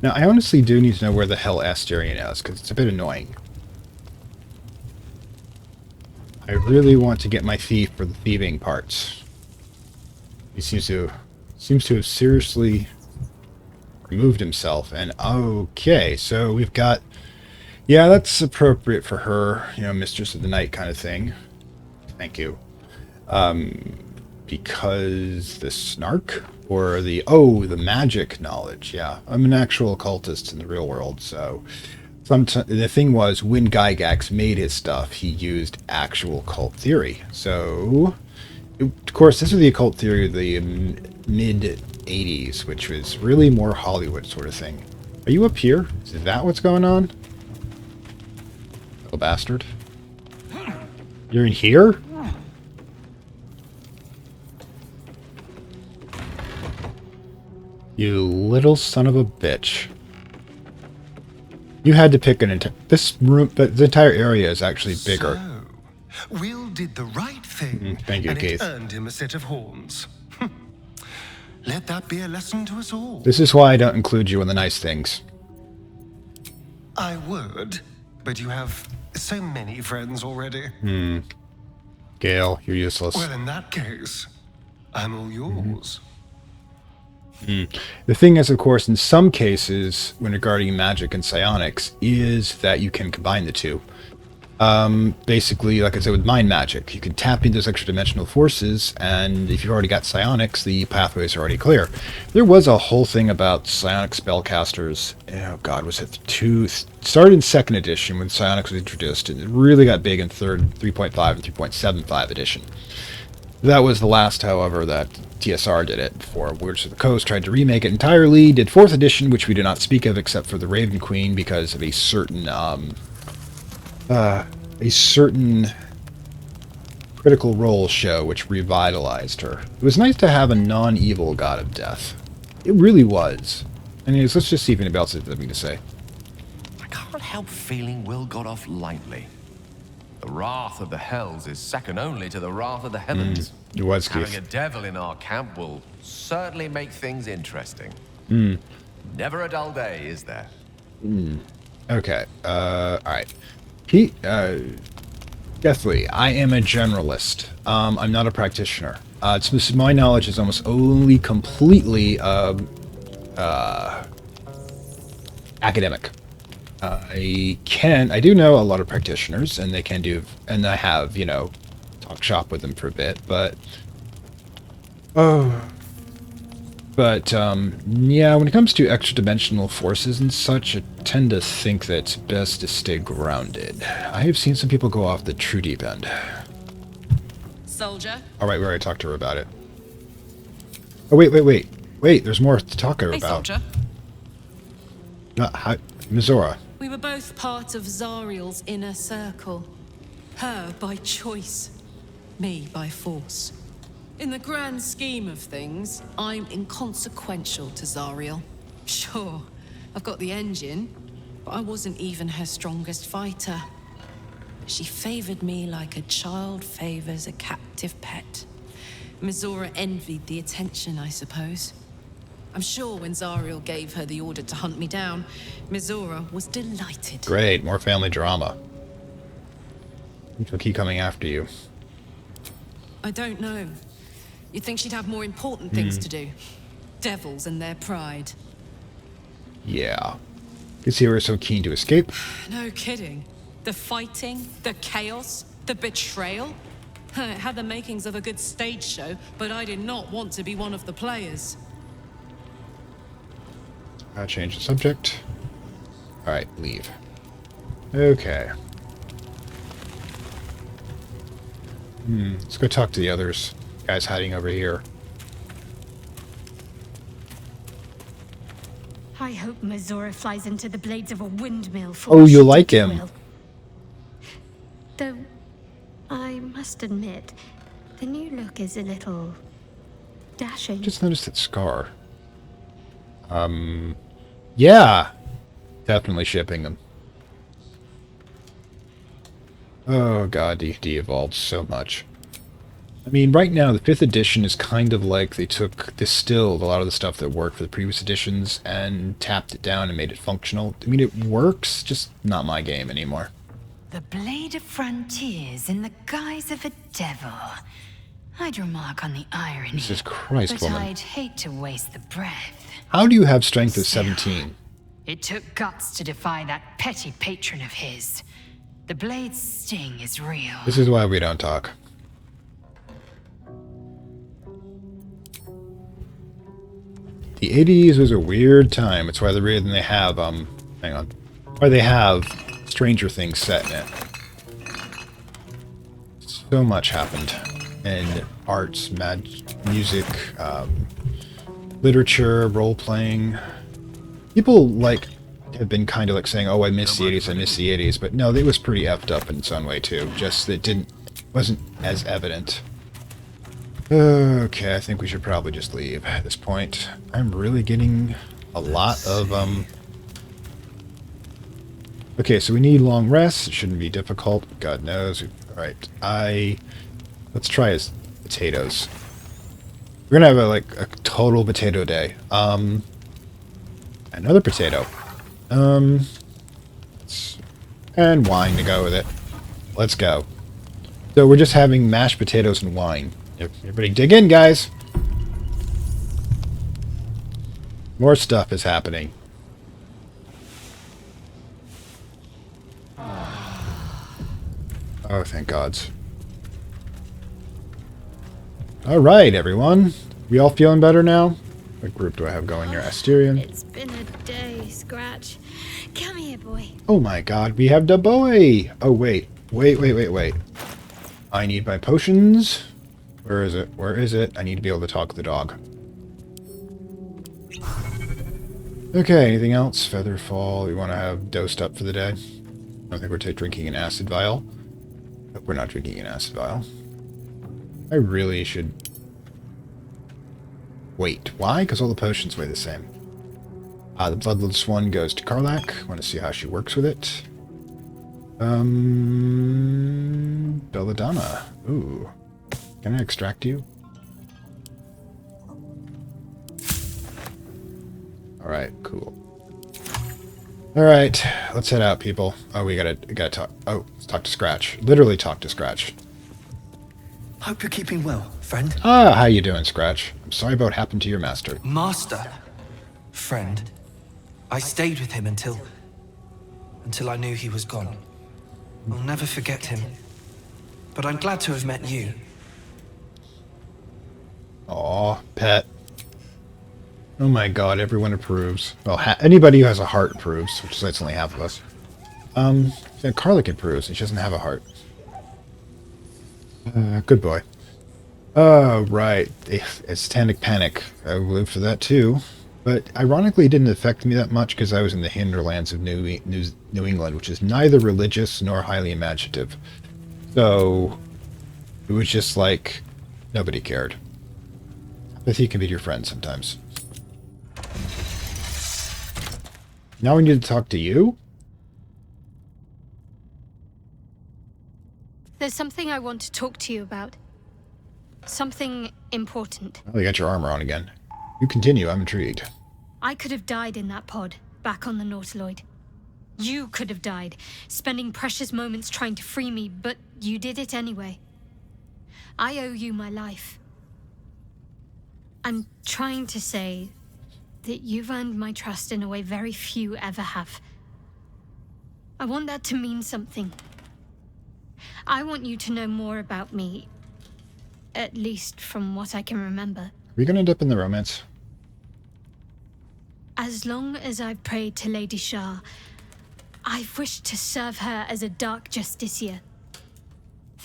Now, I honestly do need to know where the hell Asterion is, because it's a bit annoying. I really want to get my thief for the thieving parts. He seems to have seriously removed himself. And okay, so we've got, yeah, that's appropriate for her, you know, Mistress of the Night kind of thing. Thank you. Because the snark or the magic knowledge. Yeah, I'm an actual occultist in the real world, so the thing was, when Gygax made his stuff, he used actual cult theory. So, of course, this is the occult theory of the mid 80s, which was really more Hollywood sort of thing. Are you up here? Is that what's going on? Oh, bastard. You're in here? You little son of a bitch. You had to pick this room, but the entire area is actually bigger. So, Will did the right thing. Thank you, and Keith. It earned him a set of horns. Let that be a lesson to us all. This is why I don't include you in the nice things. I would, but you have so many friends already. Gale, you're useless. Well, in that case, I'm all yours. The thing is, of course, in some cases, when regarding magic and psionics, is that you can combine the two. Basically, like I said, with mind magic, you can tap into those extra dimensional forces, and if you've already got psionics, the pathways are already clear. There was a whole thing about psionic spellcasters. Oh God, was it started in 2nd edition when psionics was introduced, and it really got big in 3.5 and 3.75 edition. That was the last, however, that TSR did it before Wizards of the Coast tried to remake it entirely, did 4th edition, which we do not speak of except for the Raven Queen because of a certain Critical Role show which revitalized her. It was nice to have a non-evil god of death. It really was. Anyways, let's just see if anybody else has anything to say. I can't help feeling Will got off lightly. The wrath of the hells is second only to the wrath of the heavens. It was, Keith. Having a devil in our camp will certainly make things interesting. Never a dull day, is there? Okay. Alright. Definitely, I am a generalist. I'm not a practitioner. My knowledge is almost only completely academic. I do know a lot of practitioners, and I have, talk shop with them for a bit, but yeah, when it comes to extra-dimensional forces and such, I tend to think that it's best to stay grounded. I have seen some people go off the true deep end. Soldier? Alright, we already talked to her about it. Oh, wait, there's more to talk to her about. Soldier. Mizora. We were both part of Zariel's inner circle. Her by choice, me by force. In the grand scheme of things, I'm inconsequential to Zariel. Sure, I've got the engine, but I wasn't even her strongest fighter. She favored me like a child favors a captive pet. Mizora envied the attention, I suppose. I'm sure when Zariel gave her the order to hunt me down, Mizora was delighted. Great, more family drama. She'll keep coming after you. I don't know. You'd think she'd have more important things to do. Devils and their pride. Yeah. You see, we're so keen to escape. No kidding. The fighting, the chaos, the betrayal. It had the makings of a good stage show, but I did not want to be one of the players. Change the subject. Alright, leave. Okay. Let's go talk to the others. Guys hiding over here. I hope Mizora flies into the blades of a windmill for Oh, what you she like did to him. Will. Though, I must admit, the new look is a little dashing. Just noticed that scar. Yeah. Definitely shipping them. Oh god, D&D evolved so much. I mean, right now, the 5th edition is kind of like they distilled a lot of the stuff that worked for the previous editions and tapped it down and made it functional. I mean, it works, just not my game anymore. The blade of frontiers in the guise of a devil. I'd remark on the irony. Jesus Christ, but woman. I'd hate to waste the breath. How do you have strength of 17? It took guts to defy that petty patron of his. The blade's sting is real. This is why we don't talk. The 80s was a weird time. It's why the reason they have, hang on. Why they have Stranger Things set in it. So much happened. In arts, music, literature, role-playing. People, like, have been kind of like saying, oh, I miss the 80s, I miss the 80s. But no, it was pretty effed up in its own way, too. Just that wasn't as evident. Okay, I think we should probably just leave at this point. I'm really getting a lot of, Okay, so we need long rests. It shouldn't be difficult. God knows. Alright, let's try his potatoes. We're gonna have a total potato day. Another potato. And wine to go with it. Let's go. So we're just having mashed potatoes and wine. Everybody dig in, guys. More stuff is happening. Oh, thank gods. Alright, everyone. We all feeling better now? What group do I have going here? Asterion? It's been a day, Scratch. Come here, boy. Oh my god, we have the boy! Oh, wait. Wait. I need my potions. Where is it? Where is it? I need to be able to talk to the dog. Okay, anything else? Featherfall. We want to have dosed up for the day. I don't think we're drinking an acid vial. Nope, we're not drinking an acid vial. I really should... Wait, why? Because all the potions weigh the same. The bloodless one goes to Karlach. Want to see how she works with it. Belladonna. Ooh. Can I extract you? Alright, cool. Alright, let's head out, people. Oh, we gotta talk. Oh, let's talk to Scratch. Literally talk to Scratch. Hope you're keeping well, friend. Ah, how you doing, Scratch? I'm sorry about what happened to your master. Master. Friend. I stayed with him until I knew he was gone. I'll never forget him. But I'm glad to have met you. Aw, pet. Oh my god, everyone approves. Well, anybody who has a heart approves, which is only half of us. Karlach approves, and she doesn't have a heart. Good boy. Oh, right. Satanic Panic. I lived for that too. But ironically, it didn't affect me that much because I was in the hinterlands of New England, which is neither religious nor highly imaginative. So, it was just like, nobody cared. But he can be your friend sometimes. Now we need to talk to you? There's something I want to talk to you about. Something important. Oh, you got your armor on again. You continue, I'm intrigued. I could have died in that pod, back on the Nautiloid. You could have died, spending precious moments trying to free me, but you did it anyway. I owe you my life. I'm trying to say that you've earned my trust in a way very few ever have. I want that to mean something. I want you to know more about me, at least from what I can remember. Are we gonna end up in the romance? As long as I've prayed to Lady Shah, I've wished to serve her as a dark justiciar.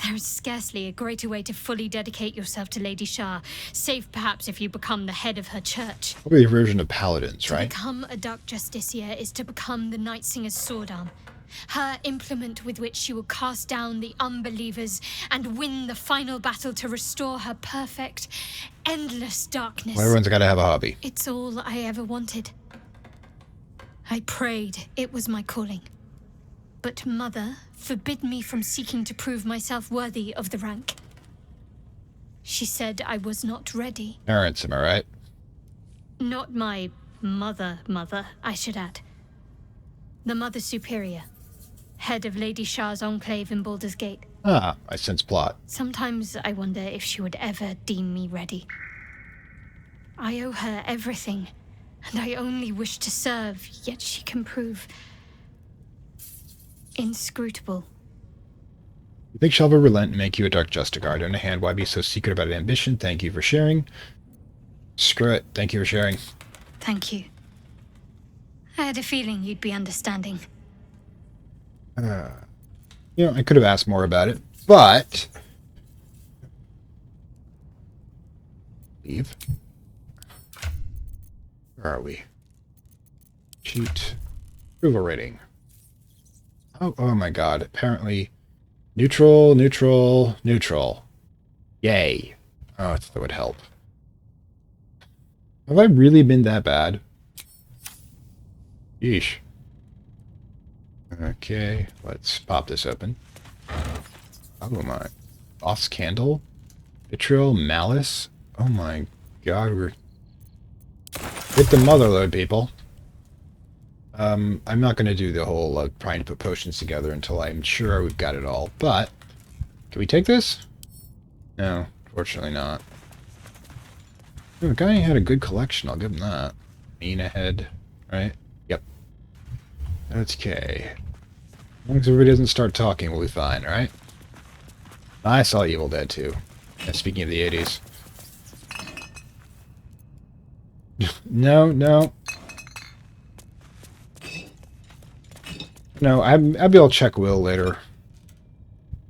There is scarcely a greater way to fully dedicate yourself to Lady Shah, save perhaps if you become the head of her church. Probably a version of paladins, right? To become a dark justiciar is to become the Night Singer's sword arm, her implement with which she will cast down the unbelievers and win the final battle to restore her perfect, endless darkness. Well, everyone's gotta have a hobby. It's all I ever wanted. I prayed it was my calling. But Mother forbid me from seeking to prove myself worthy of the rank. She said I was not ready. Parents, am I right? Not my mother, I should add. The Mother Superior, head of Lady Shah's enclave in Baldur's Gate. Ah, I sense plot. Sometimes I wonder if she would ever deem me ready. I owe her everything, and I only wish to serve, yet she can prove inscrutable. You think she'll ever relent and make you a Dark Justicar? I don't understand why be so secret about ambition. Thank you for sharing. Screw it. Thank you for sharing. Thank you. I had a feeling you'd be understanding. You know, I could have asked more about it, but... Leave. Where are we? Shoot. Approval rating. Oh my god. Apparently... Neutral, neutral, neutral. Yay. Oh, that would help. Have I really been that bad? Yeesh. Okay, let's pop this open. Oh my. Boss Candle? Vitriol, Malice? Oh my god, we're... Hit the motherload, people. I'm not going to do the whole trying to put potions together until I'm sure we've got it all, but... Can we take this? No, fortunately not. Oh, the guy had a good collection, I'll give him that. Mean ahead, right? Yep. Okay. As long as everybody doesn't start talking, we'll be fine, right? I saw Evil Dead 2. Speaking of the 80s. No, no. No, maybe I'll check Will later.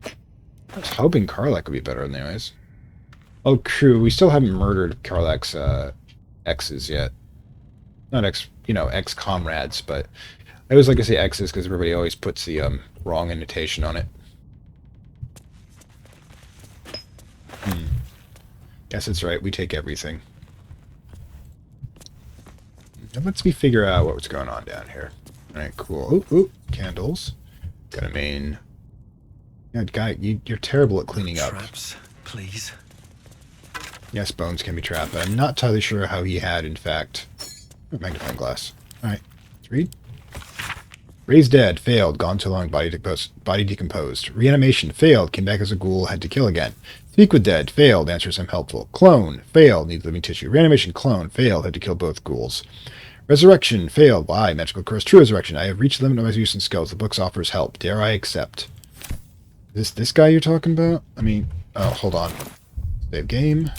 I was hoping Karlak would be better anyways. Oh, true. We still haven't murdered Karlak's exes yet. Not ex-comrades, but I always like to say exes because everybody always puts the wrong annotation on it. Yes, it's right. We take everything. Now let's me figure out what's going on down here. Alright, cool. Ooh, candles. Got a main... Yeah, guy, you're terrible at cleaning up. Traps, please. Yes, bones can be trapped, but I'm not entirely sure how he had, in fact... Oh, magnifying glass. Alright, let's read. Raised dead, failed, gone too long, body decomposed. Reanimation, failed, came back as a ghoul, had to kill again. Speak with dead, failed, answers I'm helpful. Clone, failed, needs living tissue. Reanimation, clone, failed, had to kill both ghouls. Resurrection, failed. Why? Magical curse, true resurrection. I have reached the limit of my use and skills. The book offers help. Dare I accept? Is this guy you're talking about? I mean, oh, hold on. Save game.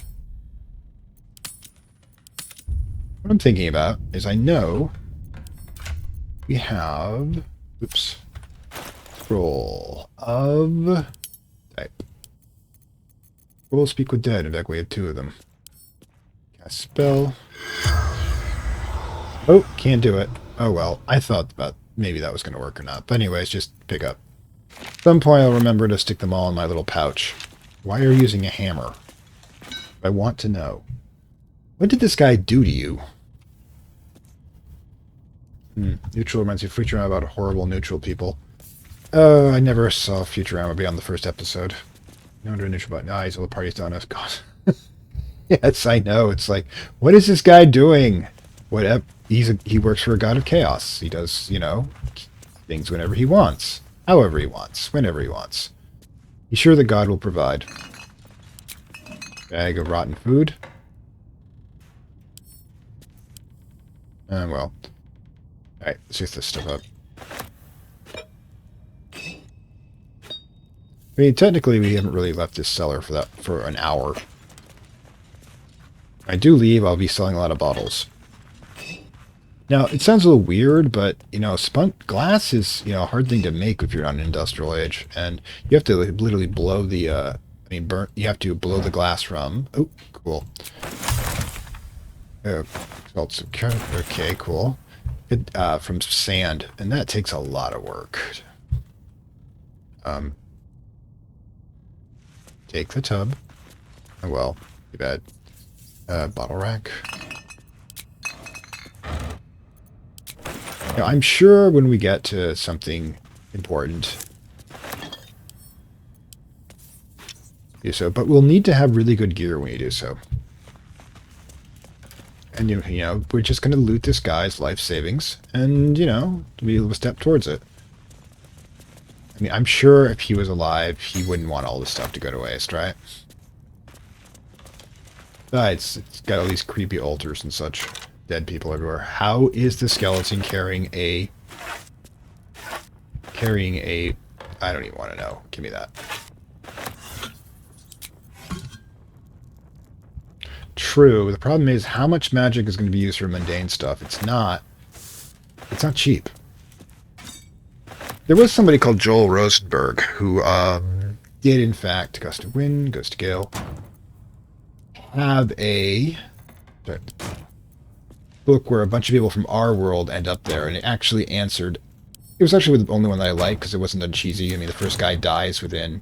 What I'm thinking about is I know we have, oops, scroll of type. We'll speak with dead. In fact, we have two of them. Cast spell. Oh, can't do it. Oh well, I thought about maybe that was going to work or not. But anyways, just pick up. At some point I'll remember to stick them all in my little pouch. Why are you using a hammer? I want to know. What did this guy do to you? Neutral reminds me of Futurama about horrible neutral people. I never saw Futurama beyond the first episode. No wonder neutral button. Eyes, all the party's done us. God. Yes, I know. It's like, what is this guy doing? Whatever. He works for a god of chaos. He does, things whenever he wants. However he wants. Whenever he wants. He's sure the god will provide. Bag of rotten food. Well. Alright, let's use this stuff up. I mean, technically we haven't really left this cellar for an hour. When I do leave, I'll be selling a lot of bottles. Now, it sounds a little weird, but, glass is, a hard thing to make if you're on an industrial age. And you have to literally blow the, you have to blow the glass from... Oh, cool. Okay, cool. From sand, and that takes a lot of work. Take the tub. Oh, well, too bad. Bottle rack. Now, I'm sure when we get to something important, do so. But we'll need to have really good gear when you do so. And, you know, we're just going to loot this guy's life savings and, you know, be able to step towards it. I mean, I'm sure if he was alive, he wouldn't want all this stuff to go to waste, right? Besides, it's got all these creepy altars and such. Dead people everywhere. How is the skeleton carrying a... I don't even want to know. Give me that. True. The problem is how much magic is going to be used for mundane stuff. It's not cheap. There was somebody called Joel Rosenberg who did, in fact, Gust of Wind, Ghost of Gale, have a book where a bunch of people from our world end up there, and it actually answered. It was actually the only one that I liked because it wasn't done cheesy. I mean, the first guy dies within.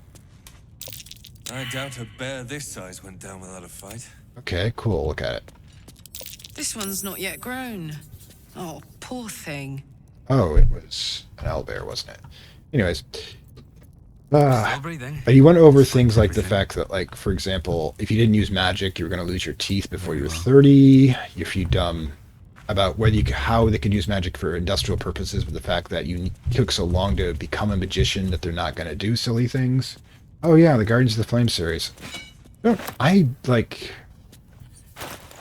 I doubt a bear this size went down without a fight. Okay, cool. Look at it. This one's not yet grown. Oh, poor thing. Oh, it was an owlbear, wasn't it? Anyways. Still breathing. But he went over things like the fact that, like, for example, if you didn't use magic, you were going to lose your teeth before you were 30. If you about whether you how they could use magic for industrial purposes, but the fact that you took so long to become a magician that they're not going to do silly things. Oh yeah, the Guardians of the Flame series. I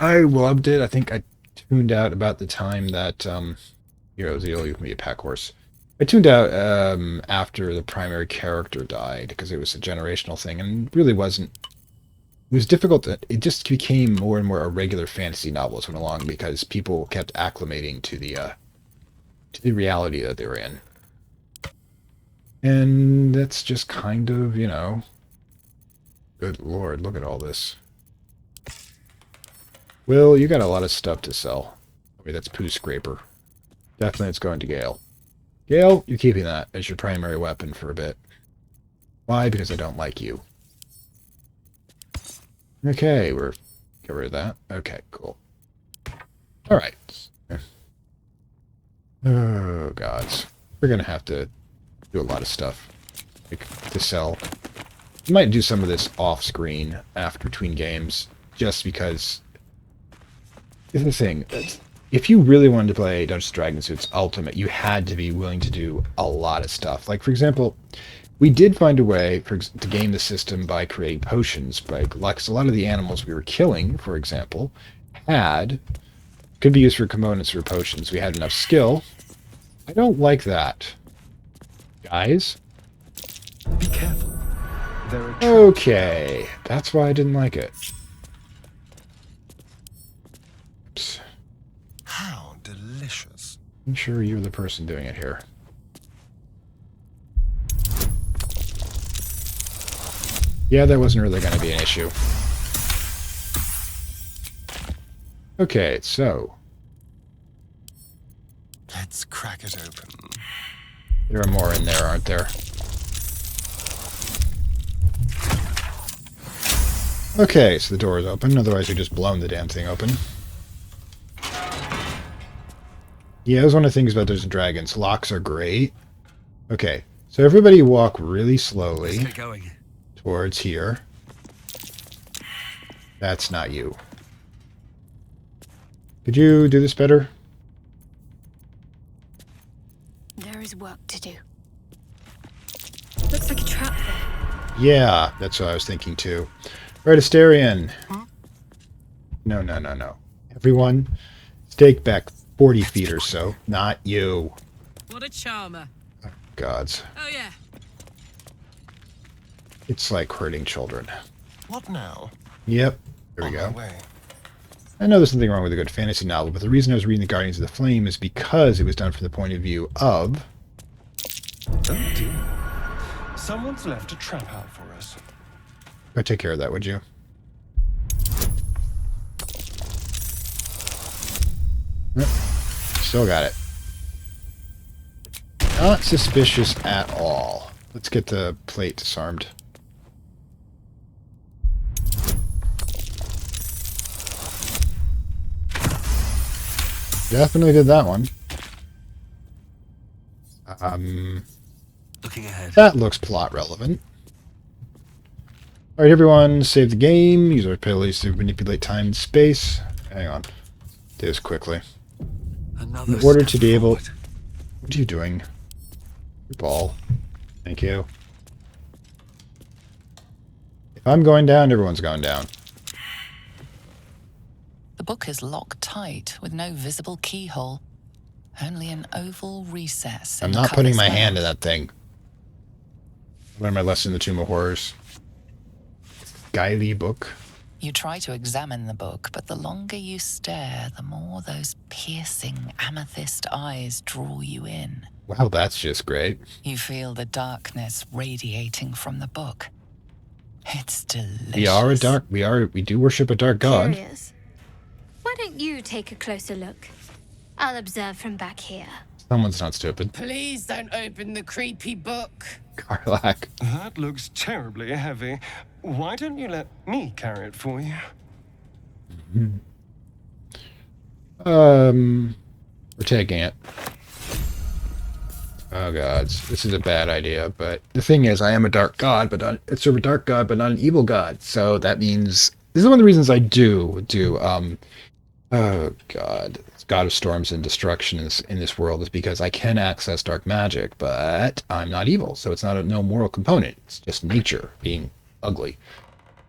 loved it. I think I tuned out about the time that Hero Zeal, you can be a pack horse. I tuned out after the primary character died because it was a generational thing and really wasn't. It was difficult. It just became more and more a regular fantasy novel as went along because people kept acclimating to the reality that they were in, and that's just kind of, you know. Good Lord, look at all this. Will, you got a lot of stuff to sell. Okay, that's Pooh Scraper. Definitely it's going to Gale. Gale, you're keeping that as your primary weapon for a bit. Why? Because I don't like you. Okay, get rid of that. Okay, cool. Alright. Oh, gods. We're gonna have to do a lot of stuff to sell. You might do some of this off-screen after between games, just because... Here's the thing. If you really wanted to play Dungeons & Dragons to its ultimate, you had to be willing to do a lot of stuff. Like, for example, we did find a way to game the system by creating potions. Like a lot of the animals we were killing, for example, could be used for components for potions. We had enough skill. I don't like that. Guys? Be careful. There are Okay. That's why I didn't like it. Oops. How delicious. I'm sure you're the person doing it here. Yeah, that wasn't really going to be an issue. Okay, so... Let's crack it open. There are more in there, aren't there? Okay, so the door is open. Otherwise, we just blown the damn thing open. Yeah, that was one of the things about Dungeons & Dragons. Locks are great. Okay, so everybody walk really slowly Let's get going. towards here. That's not you. Could you do this better? There is work to do. Looks like a trap there. Yeah, that's what I was thinking too. Right, Asterion. No. Everyone, stake back 40 feet or so. Not you. What a charmer. Oh, gods. Oh, yeah. It's like hurting children. What now? Yep. There we On go. my way. I know there's nothing wrong with a good fantasy novel, but the reason I was reading The Guardians of the Flame is because it was done from the point of view of... Oh dear. Someone's left a trap out for us. Go take care of that, would you? Yep. Still got it. Not suspicious at all. Let's get the plate disarmed. Definitely did that one. Looking ahead. That looks plot relevant. All right, everyone, save the game. Use our abilities to manipulate time and space. Hang on. Do this quickly. Another In order step to be able... forward. What are you doing? Your ball. Thank you. If I'm going down, everyone's going down. The book is locked tight with no visible keyhole. Only an oval recess in I'm the not putting cover's my mouth. hand in that thing. Learn my lesson in the Tomb of Horrors. Guily book. You try to examine the book, but the longer you stare, the more those piercing amethyst eyes draw you in. Wow, that's just great. You feel the darkness radiating from the book. It's delicious. We do worship a dark god. Curious. Why don't you take a closer look? I'll observe from back here. Someone's not stupid. Please don't open the creepy book. Karlak. That looks terribly heavy. Why don't you let me carry it for you? We're taking it. Oh gods, this is a bad idea. But the thing is, I am a dark god, but it's a dark god, but not an evil god. So that means this is one of the reasons I do. Oh god, God of Storms and Destruction in this world is because I can access dark magic, but I'm not evil, so it's not no moral component. It's just nature being ugly.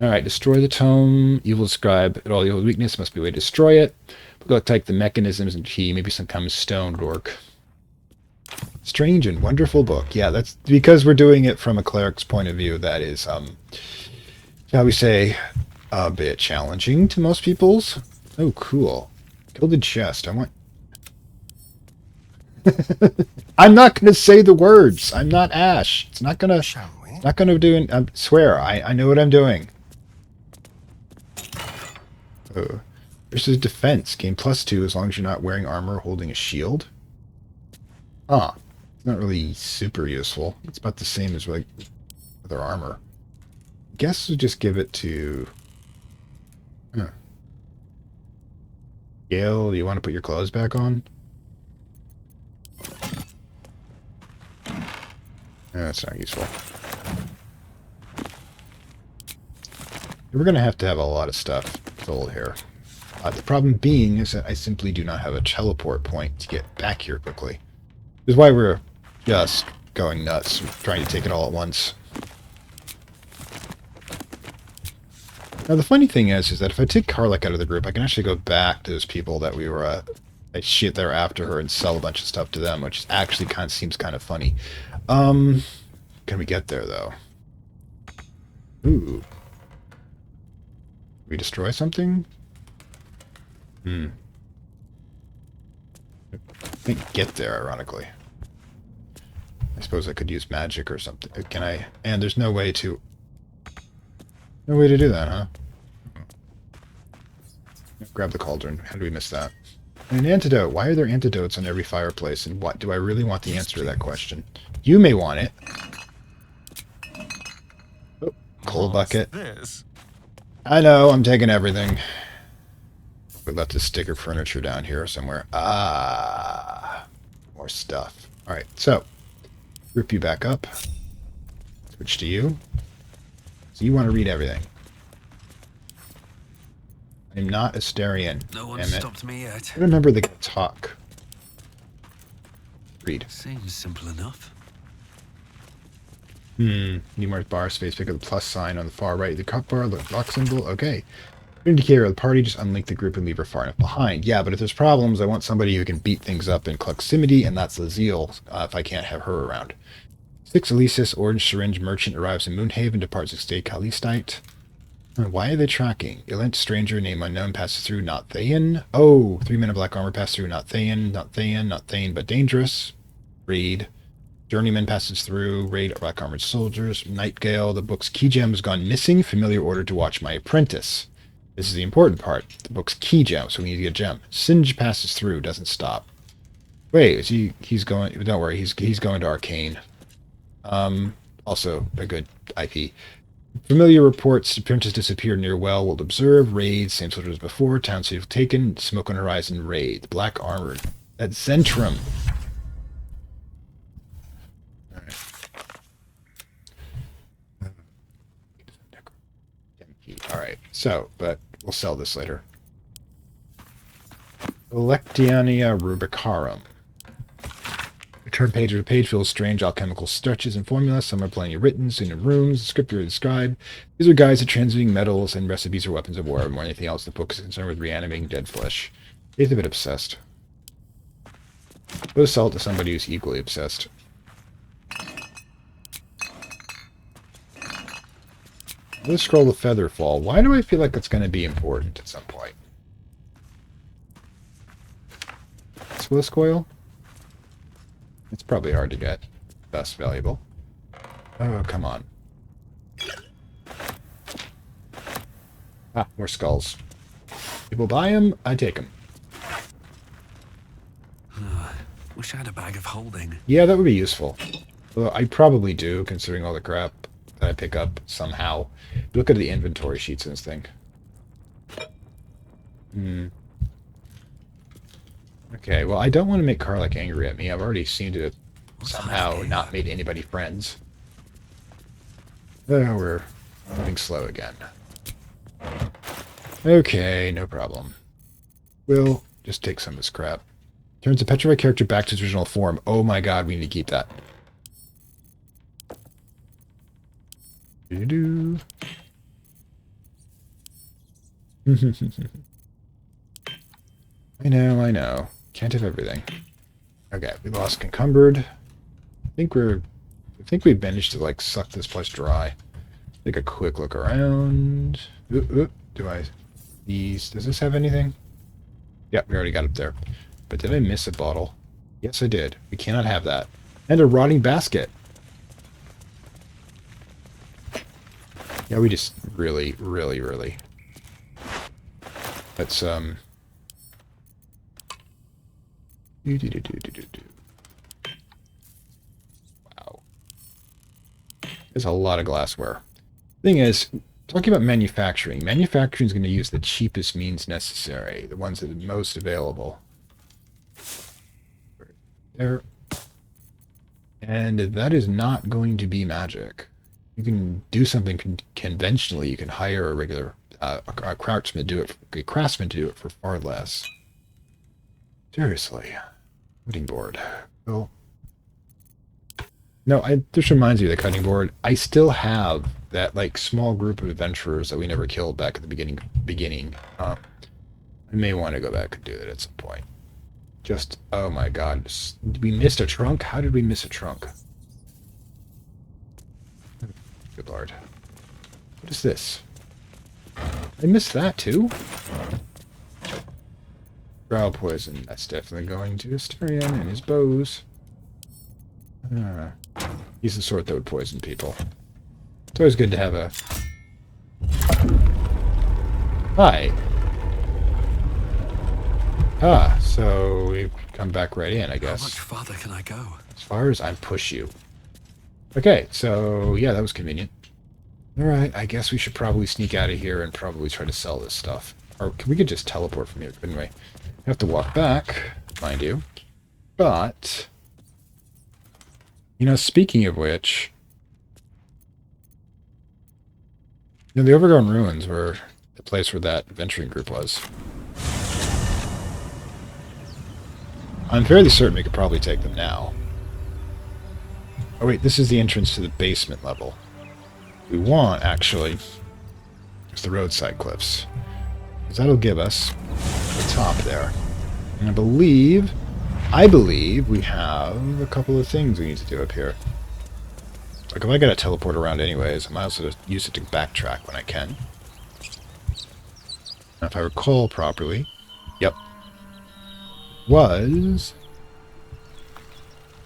All right, destroy the tome. Evil describe it all. Evil weakness must be a way to destroy it. We'll go take the mechanisms and key. Maybe some kind of stone work. Strange and wonderful book. Yeah, that's because we're doing it from a cleric's point of view. That is, shall we say, a bit challenging to most people's. Oh, cool. Gilded chest. I want... I'm not going to say the words. I'm not Ash. It's not going to... Shall we? Not going to do... I swear, I know what I'm doing. Oh. Versus defense. Gain +2 as long as you're not wearing armor or holding a shield. Huh. It's not really super useful. It's about the same as like other armor. Guess we'll just give it to... Huh. Gale, do you want to put your clothes back on? That's not useful. We're going to have a lot of stuff sold here. The problem being is that I simply do not have a teleport point to get back here quickly. This is why we're just going nuts, trying to take it all at once. Now the funny thing is that if I take Karlak out of the group, I can actually go back to those people that we were shit there after her and sell a bunch of stuff to them, which actually kind of seems kind of funny. Can we get there though? Ooh. We destroy something? I can't get there, ironically. I suppose I could use magic or something. Can I? And there's no way to... No way to do that, huh? Grab the cauldron. How did we miss that? An antidote. Why are there antidotes on every fireplace? And what do I really want the answer to that question? You may want it. Oh, coal bucket. This? I know, I'm taking everything. We left the sticker furniture down here somewhere. Ah, more stuff. All right, so group you back up. Switch to you. So you want to read everything. I'm not Asterian. No one damn it. stopped me yet. I remember the talk. Read. Seems simple enough. Numerous bar space. Pick up the plus sign on the far right. The cup bar, the lock symbol. Okay. Indicator of the party. Just unlink the group and leave her far enough behind. Yeah, but if there's problems, I want somebody who can beat things up in proximity, and that's Lazille, if I can't have her around. 6 Elisis, Orange Syringe Merchant arrives in Moonhaven, departs Estate Calistite. Why are they tracking? Elent Stranger, name unknown, passes through, not Thayan. Oh, 3 men in black armor pass through, not Thayan, not Thayan, not Thayan, but dangerous. Read. Journeyman passes through, raid black armored soldiers. Nightgale, the book's key gem has gone missing. Familiar order to watch my apprentice. This is the important part. The book's key gem, so we need to get a gem. Singe passes through, doesn't stop. Wait, is he's going, don't worry, he's going to Arcane. Also a good IP. Familiar reports appearances disappear near well. Will observe. Raid. Same soldiers as before. Town city taken. Smoke on horizon. Raid. Black armored. At Zentrum. Alright. Alright, so, but we'll sell this later. Electiania rubicarum. The turn page of the page feels strange alchemical stretches and formulas. Some are plenty written, seen in rooms, the script are described. These are guides to transmuting metals and recipes or weapons of war. More than anything else, the book is concerned with reanimating dead flesh. He's a bit obsessed. We'll sell it to somebody who's equally obsessed. Let's scroll the feather fall. Why do I feel like it's going to be important at some point? Swiss coil? It's probably hard to get. That's valuable. Oh, come on. Ah, more skulls. People buy them, I take them. Wish I had a bag of holding. Yeah, that would be useful. Well, I probably do, considering all the crap that I pick up somehow. Look at the inventory sheets in this thing. Okay, well, I don't want to make Karlach angry at me. I've already seemed to have somehow not made anybody friends. Oh, we're moving slow again. Okay, no problem. We'll just take some of this crap. Turns a petrified character back to its original form. Oh my god, we need to keep that. Doo-doo. I know. Can't have everything. Okay, we lost Concumbered. I think we've managed to, like, suck this place dry. Take a quick look around. Does this have anything? Yep, we already got up there. But did I miss a bottle? Yes, I did. We cannot have that. And a rotting basket. Yeah, we just really. Let's, Wow. There's a lot of glassware. Thing is, talking about manufacturing. Manufacturing is going to use the cheapest means necessary. The ones that are most available. There. And that is not going to be magic. You can do something conventionally. You can hire a regular a craftsman to do it for far less. Seriously. Cutting board. Well, no, this reminds me of the cutting board. I still have that, like, small group of adventurers that we never killed back at the beginning. I may want to go back and do that at some point. Just, oh my god. We missed a trunk? How did we miss a trunk? Good lord. What is this? I missed that too? Brow poison. That's definitely going to Asterion and his bows. He's the sort that would poison people. It's always good to have a... Hi. Ah, so we've come back right in, I guess. How much farther can I go? As far as I push you. Okay, so yeah, that was convenient. Alright, I guess we should probably sneak out of here and probably try to sell this stuff. Or we could just teleport from here, couldn't we? Have to walk back, mind you. But... You know, speaking of which... You know, the Overgrown Ruins were the place where that adventuring group was. I'm fairly certain we could probably take them now. Oh wait, this is the entrance to the basement level. We want, actually, is the roadside cliffs. Because that'll give us the top there. And I believe we have a couple of things we need to do up here. Like, if I gotta teleport around anyways, I might also use it to backtrack when I can. Now, if I recall properly, yep. Was...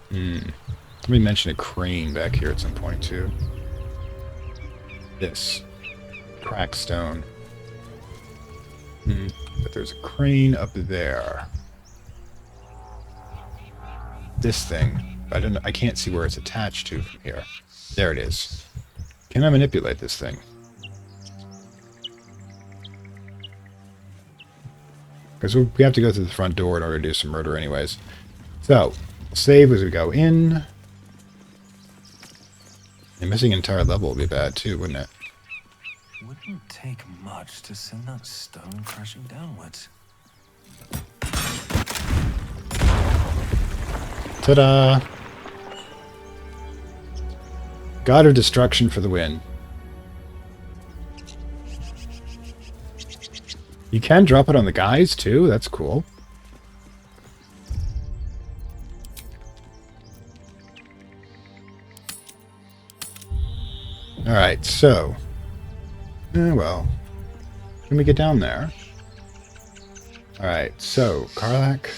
Somebody mentioned a crane back here at some point, too. This. Crackstone. But there's a crane up there. This thing. I can't see where it's attached to from here. There it is. Can I manipulate this thing? Because we have to go through the front door in order to do some murder anyways. So, save as we go in. And missing an entire level would be bad too, wouldn't it? Wouldn't take much to send that stone crashing downwards. Ta-da! God of Destruction for the win. You can drop it on the guys, too. That's cool. Alright, so... well... Can we get down there? Alright, so, Karlak...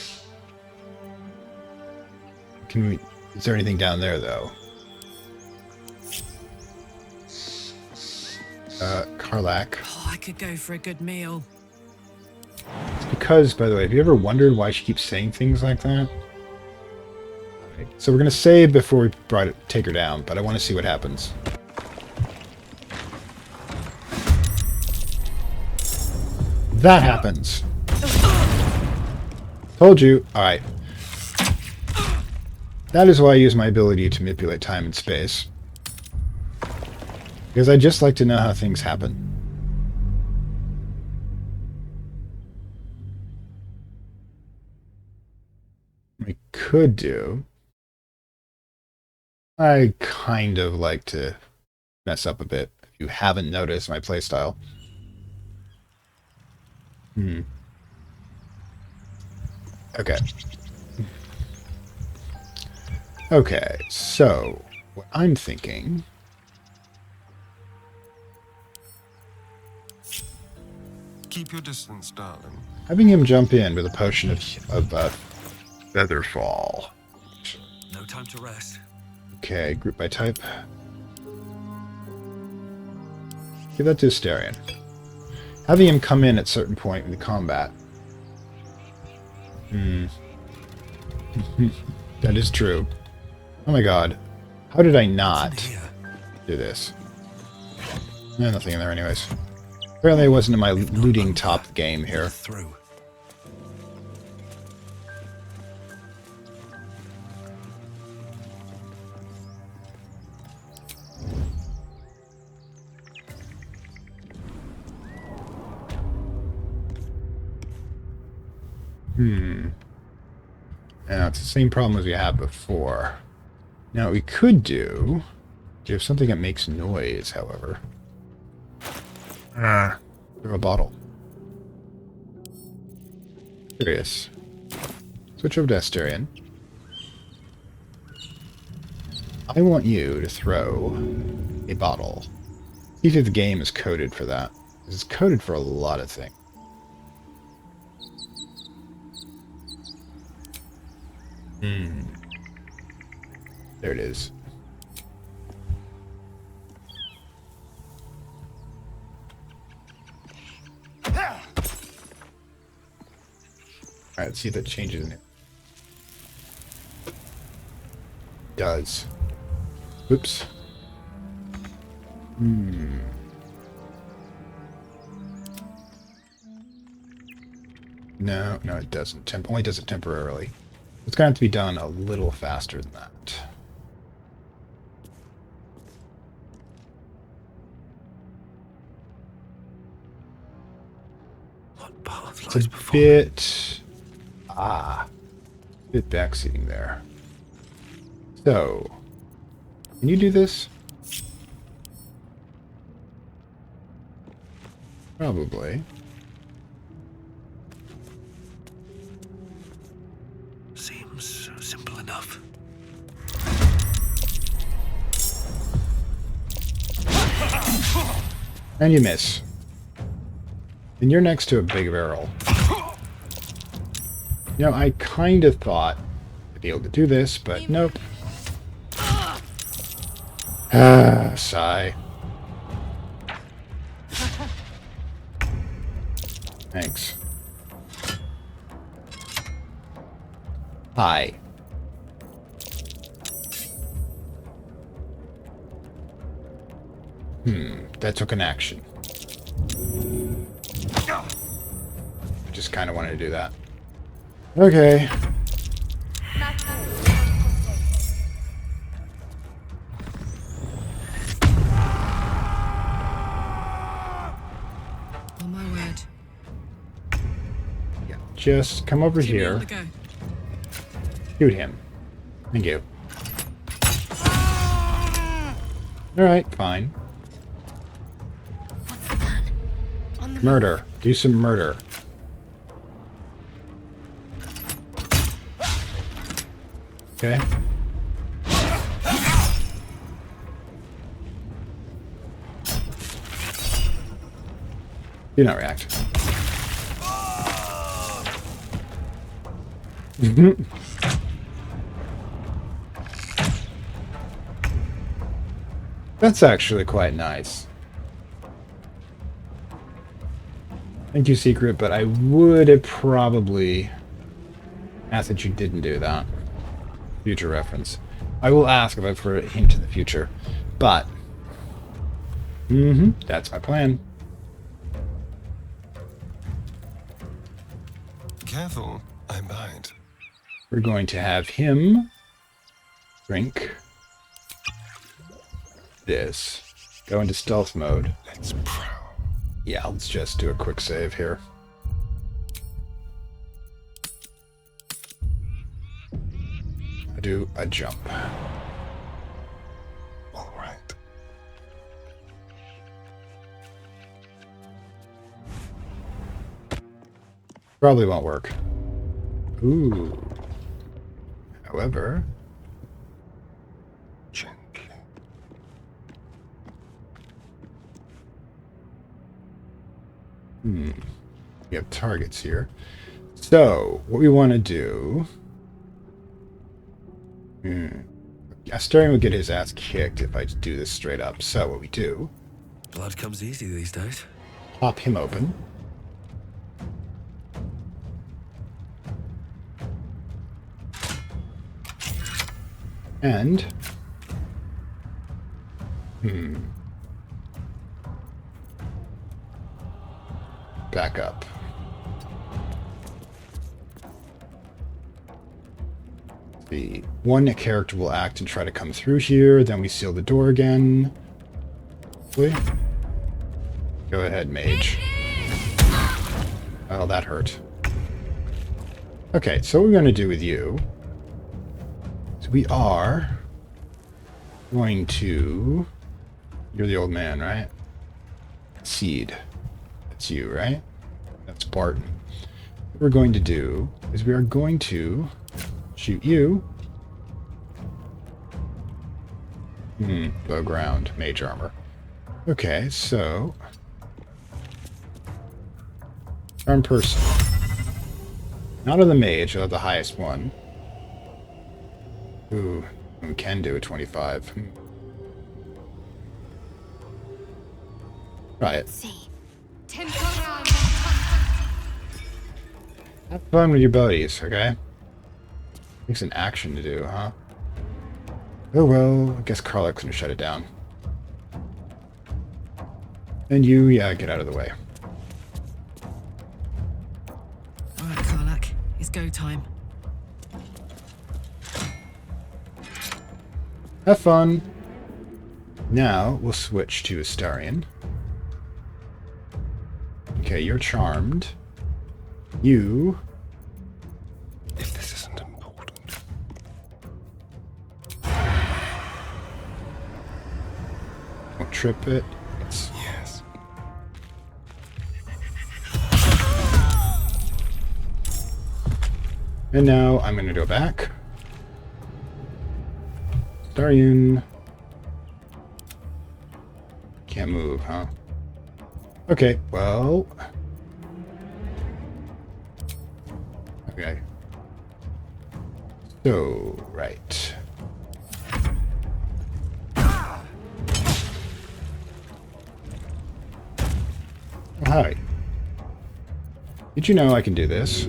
Can we... Is there anything down there, though? Karlak. Oh, I could go for a good meal. It's because, by the way, have you ever wondered why she keeps saying things like that? Okay, so we're going to save before we take her down, but I want to see what happens. That happens. Told you. Alright. That is why I use my ability to manipulate time and space. Because I just like to know how things happen. I could do... I kind of like to mess up a bit. If you haven't noticed my playstyle. Okay. Okay, so what I'm thinking... Keep your distance, darling. Having him jump in with a potion of Featherfall. No time to rest. Okay, group by type. Give that to Asterion. Having him come in at a certain point in the combat. That is true. Oh my god. How did I not do this? No, nothing in there anyways. Apparently I wasn't in my looting top game here. Through. Now, it's the same problem as we had before. Now, what we could do have something that makes noise, however. Throw a bottle. Curious. Switch over to Asterion. I want you to throw a bottle. See if the game is coded for that. It's coded for a lot of things. There it is. Alright, let's see if that changes in it. Does. Oops. No, it doesn't. Only does it temporarily. It's going to have to be done a little faster than that. What path It's lies a before bit... bit backseating there. So, can you do this? Probably. Seems so simple enough. And you miss. And you're next to a big barrel. You know, I kind of thought I'd be able to do this, but nope. Sigh. Thanks. Hi. That took an action. I just kind of wanted to do that. Okay. my word. Yeah. Just come over Give me all here. the go. Shoot him. Thank you. Alright, fine. What's the plan? On the Murder. Do some murder. Okay. Do not react. That's actually quite nice. Thank you, Secret, but I would have probably asked that you didn't do that. Future reference. I will ask if I for a hint in the future, but that's my plan. Careful, I'm behind. We're going to have him drink this. Go into stealth mode. Let's prowl. Yeah, let's just do a quick save here. I do a jump. All right. Probably won't work. Ooh. However, Gently. we have targets here. So, what we want to do... Astarion would get his ass kicked if I do this straight up. So, what we do... Blood comes easy these days. Pop him open. And... back up. The one character will act and try to come through here, then we seal the door again. Hopefully. Go ahead, mage. Oh, that hurt. Okay, so what we're going to do with you is we are going to... You're the old man, right? Seed. That's you, right? That's Barton. What we're going to do is we are going to shoot you. Low ground, mage armor. Okay, so... Charm person. Not of the mage, of the highest one. Ooh, we can do a 25. Try it. Have fun with your buddies, okay? Takes an action to do, huh? Oh well, I guess Karlach's gonna shut it down. And you, yeah, get out of the way. Alright, Karlach. It's go time. Have fun. Now, we'll switch to Astarion. Okay, you're charmed. You... If this isn't important. Won't trip it. It's... Yes. And now I'm gonna go back. Astarion. Can't move, huh? Okay, well... Okay. So, right. Oh, hi. Did you know I can do this?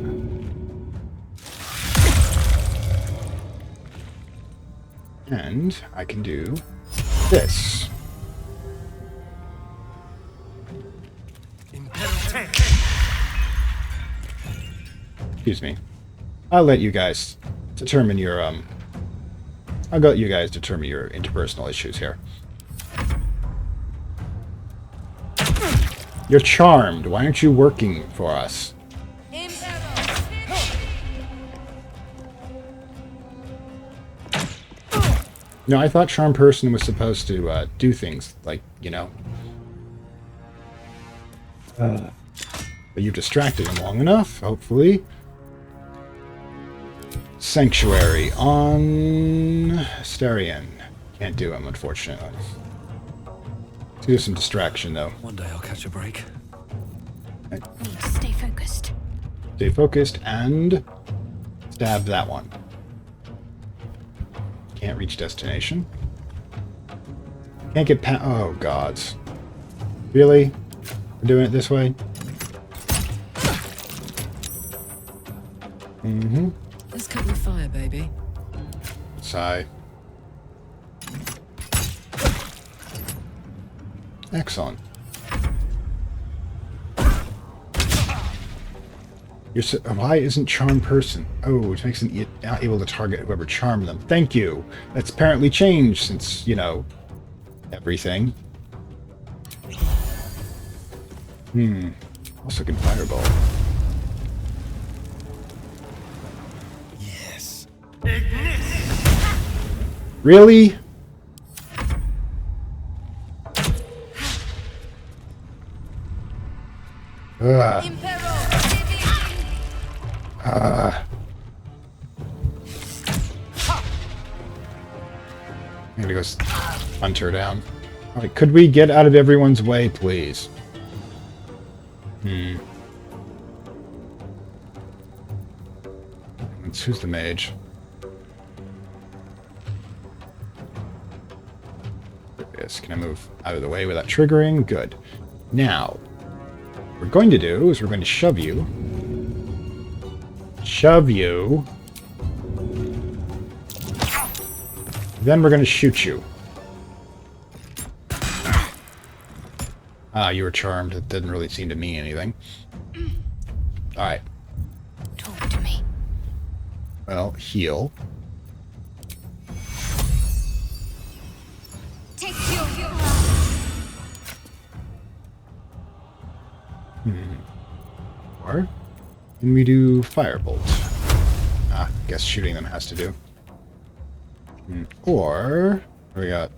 And I can do this. Excuse me. I'll let you guys determine your, I'll let you guys determine your interpersonal issues here. You're charmed. Why aren't you working for us? No, I thought charm person was supposed to do things like, you know. But you've distracted him long enough, hopefully. Sanctuary on Asterion. Can't do him, unfortunately. Let's do some distraction, though. One day I'll catch a break. Need to stay focused. Stay focused and stab that one. Can't reach destination. Can't get past. Oh, gods. Really? We're doing it this way? Mm-hmm. Let's cut the fire, baby. Sigh. Excellent. Why isn't charm person? Oh, it makes them not able to target whoever charmed them. Thank you. That's apparently changed since, you know, everything. Also can fireball. Yes. Really? Ugh. I'm gonna go hunt her down. Alright, could we get out of everyone's way, please? Who's the mage? Yes, can I move out of the way without triggering? Good. Now, what we're going to do is we're going to shove you. Shove you. Then we're going to shoot you. Ah, you were charmed. It didn't really seem to mean anything. Alright. Talk to me. Well, heal. Take your Or can we do firebolt? Ah, guess shooting them has to do. Or we got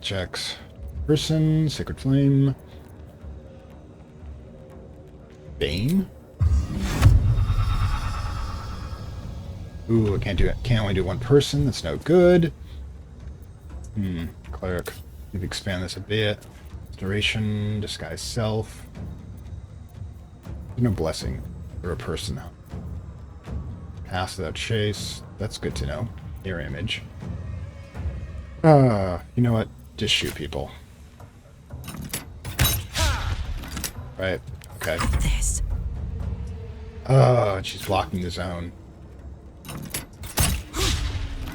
checks. Person, Sacred Flame. Bane. Ooh, I can't do it. Can't only do one person. That's no good. Cleric. Maybe expand this a bit. Restoration, disguise self. There's no blessing for a person. Pass without chase. That's good to know. Air image. You know what? Just shoot people. Right. Okay. This. Oh, she's blocking the zone.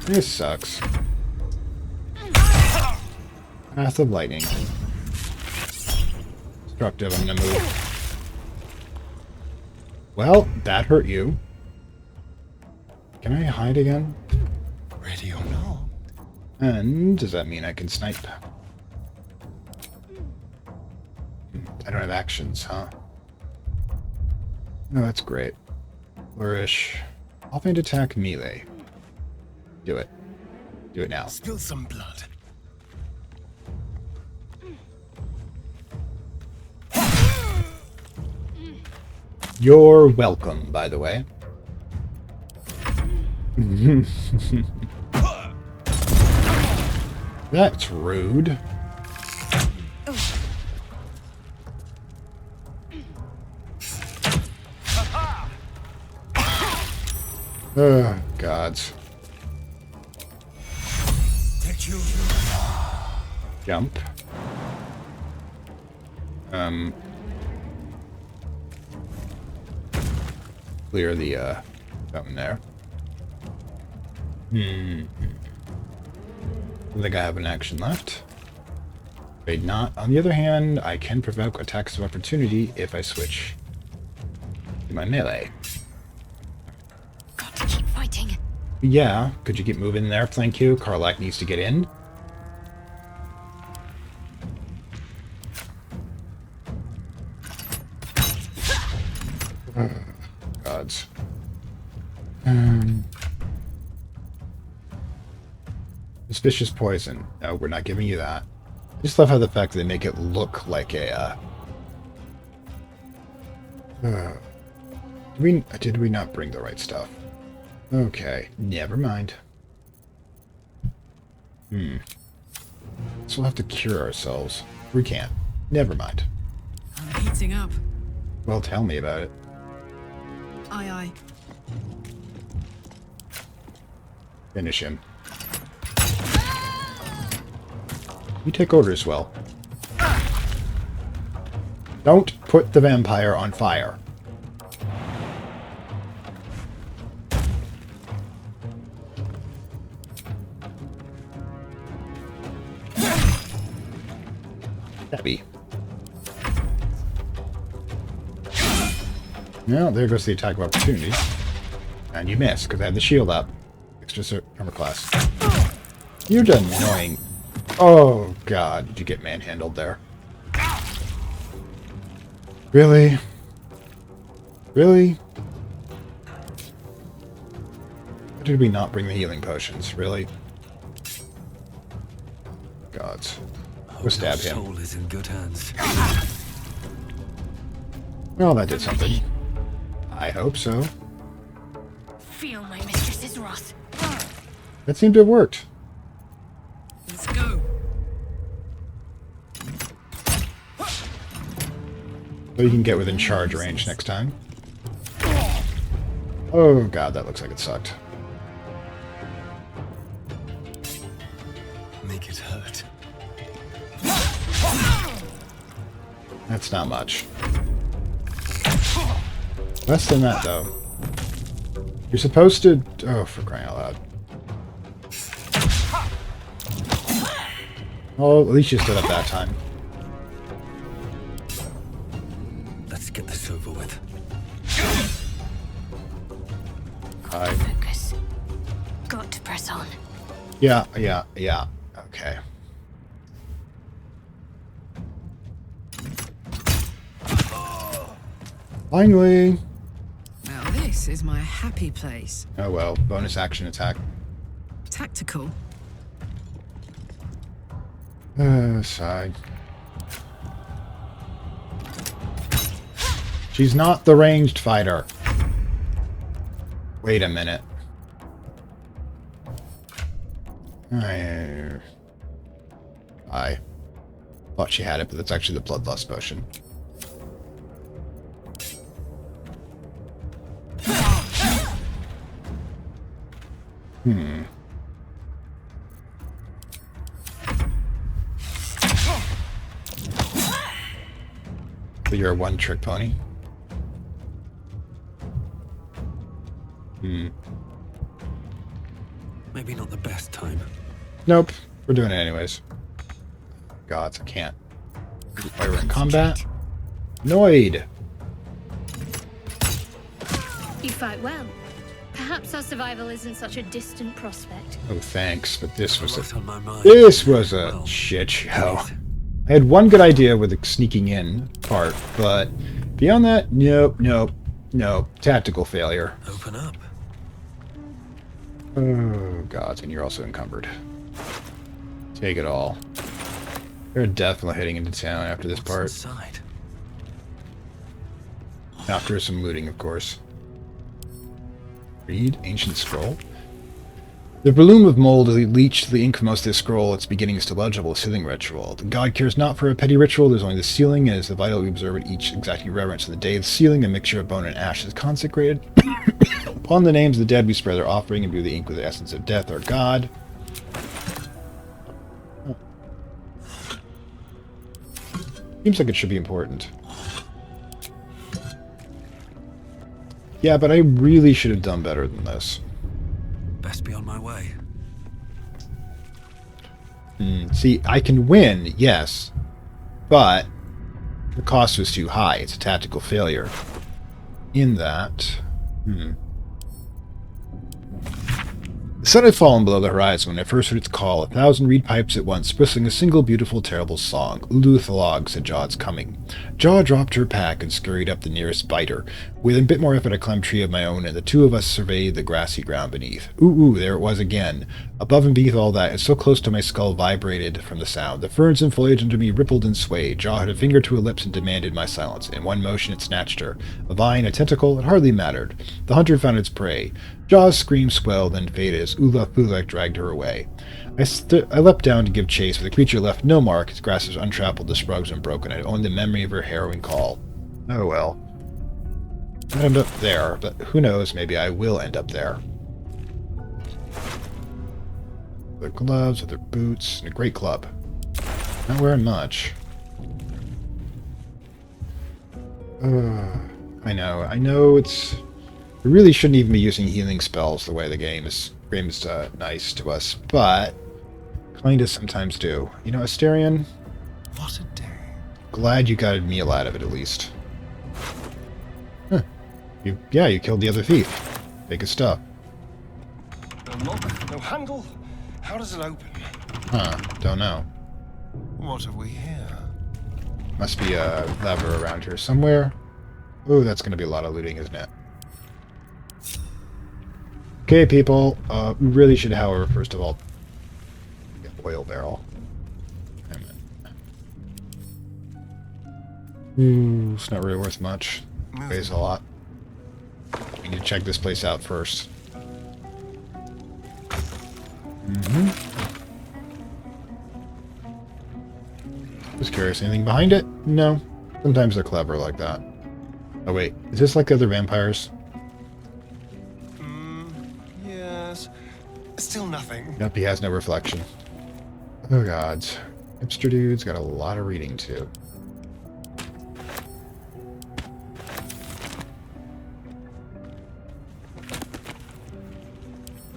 This sucks. Path of lightning. Destructive, I'm gonna move. Well, that hurt you. Can I hide again? Ready or not? And does that mean I can snipe? I don't have actions, huh? No, that's great. Flourish. Offhand attack melee. Do it. Do it now. Spill some blood. You're welcome, by the way. That's rude. Oh, gods. Jump. Clear the, something there. I think I have an action left. Afraid not. On the other hand, I can provoke attacks of opportunity if I switch to my melee. Got to keep fighting. Yeah, could you keep moving there? Thank you. Karlak needs to get in. Gods. Suspicious poison. No, we're not giving you that. I just love how the fact that they make it look like a... did we not bring the right stuff? Okay, never mind. So we'll have to cure ourselves. We can't. Never mind. I'm heating up. Well, tell me about it. Aye, aye. Finish him. You take orders well. Don't put the vampire on fire. Stabby. Well, there goes the attack of opportunity. And you miss, because I had the shield up. Extra armor class. You're done annoying. Oh, God. Did you get manhandled there? Really? Really? Why did we not bring the healing potions? Really? Gods. We'll stab him. Soul is in good hands. Well, that did something. I hope so. Feel my mistress's wrath. That seemed to have worked. Let's go. So you can get within charge range next time. Oh god, that looks like it sucked. Make it hurt. That's not much. Less than that, though. You're supposed to... Oh, for crying out loud. Well, at least you stood up that time. Let's get this over with. Focus. Got to press on. Yeah. Okay. Finally! Now this is my happy place. Oh well, bonus action attack. Tactical. Side. She's not the ranged fighter. Wait a minute. I thought she had it, but that's actually the bloodlust potion. So you're a one-trick pony? Maybe not the best time. Nope. We're doing it anyways. Gods, I can't. Why we're in combat? Noid! You fight well. Perhaps our survival isn't such a distant prospect. Oh, thanks, but this was What's a... on my mind? This was a Well, shit show. please. I had one good idea with the sneaking in part, but beyond that, nope. Tactical failure. Open up. Oh, God, and you're also encumbered. Take it all. They're definitely heading into town after this part. What's inside? After some looting, of course. Read Ancient Scroll. The bloom of mold has leached the ink from most of this scroll. Its beginning is still legible, a sealing ritual. The god cares not for a petty ritual, there's only the sealing, and it is the vital we observe at each exacting reverence. On the day of the sealing, a mixture of bone and ash is consecrated. Upon the names of the dead, we spread their offering and imbue the ink with the essence of death, our god. Oh. Seems like it should be important. Yeah, but I really should have done better than this. Best be on my way. See, I can win, yes, but the cost was too high. It's a tactical failure. In that... The The sun had fallen below the horizon when I first heard its call, 1,000 reed pipes at once, whistling a single beautiful, terrible song. Ulu Thalog, said Jaw's coming. Jaw dropped her pack and scurried up the nearest biter. With a bit more effort I climbed a tree of my own, and the two of us surveyed the grassy ground beneath. Ooh, there it was again. Above and beneath all that, and so close to my skull vibrated from the sound. The ferns and foliage under me rippled and swayed. Jaw had a finger to her lips and demanded my silence. In one motion it snatched her. A vine, a tentacle, it hardly mattered. The hunter found its prey. Jaw's scream swelled and faded as Ula Thulek dragged her away. I leapt down to give chase, but the creature left no mark. Its grass was untrampled, the sprugs unbroken. I only the memory of her harrowing call. Oh well. I end up there, but who knows, maybe I will end up there. Their gloves, their boots, and a great club. Not wearing much. I know it's... We really shouldn't even be using healing spells the way the game is nice to us, but kinda sometimes do. You know, Asterion? What a day. Glad you got a meal out of it, at least. Huh. You killed the other thief. Big stuff. No lock, no handle. How does it open? Huh, don't know. What have we here? Must be a lever around here somewhere. Ooh, that's gonna be a lot of looting, isn't it? Okay, people. We really should, however, first of all, get an oil barrel. Ooh, it's not really worth much. Weighs a lot. We need to check this place out first. Just curious, anything behind it? No. Sometimes they're clever like that. Oh wait, is this like the other vampires? Yes. Still nothing. Nope, he has no reflection. Oh gods. Hipster Dude's got a lot of reading too.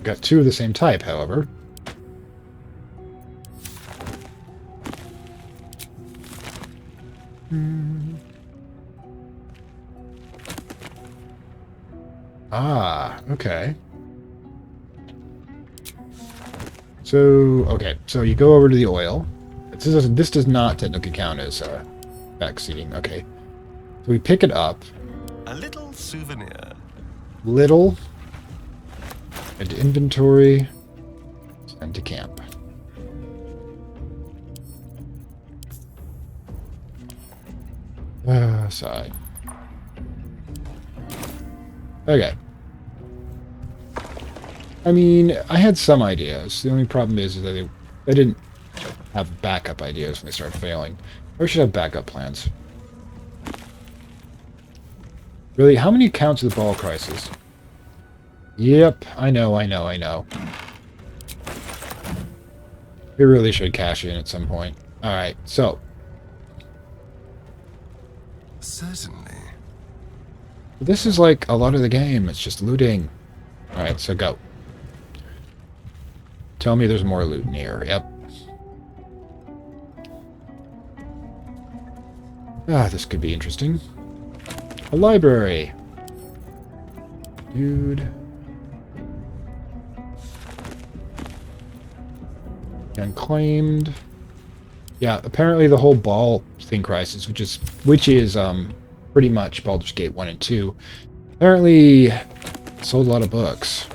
Got two of the same type, however. Ah, okay. So you go over to the oil. This does not technically count as backseating. Okay. So we pick it up. A little souvenir. Little. Into inventory. And to camp. Side. Okay. I mean, I had some ideas. The only problem is that I didn't have backup ideas when they started failing. Or should have backup plans. Really, how many counts of the ball crisis? Yep, I know. We really should cash in at some point. Alright, so. Certainly. This is like a lot of the game. It's just looting. Alright, so go. Tell me there's more loot in here. Yep. This could be interesting. A library. Dude. Unclaimed. Yeah, apparently the whole ball thing crisis, which is pretty much Baldur's Gate 1 and 2, apparently sold a lot of books.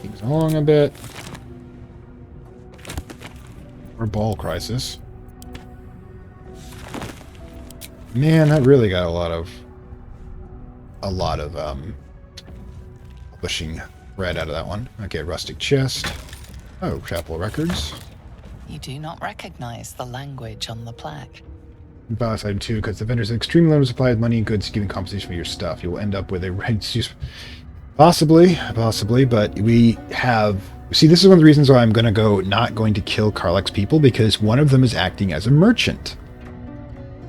Things along a bit. Or ball crisis. Man, that really got a lot of publishing thread out of that one. Okay, rustic chest. Oh, chapel records. You do not recognize the language on the plaque. Boss item 2, because the vendor's an extremely limited supply of money and goods giving compensation for your stuff. You will end up with a red... Possibly, but we have... See, this is one of the reasons why I'm not going to kill Karlach's people, because one of them is acting as a merchant.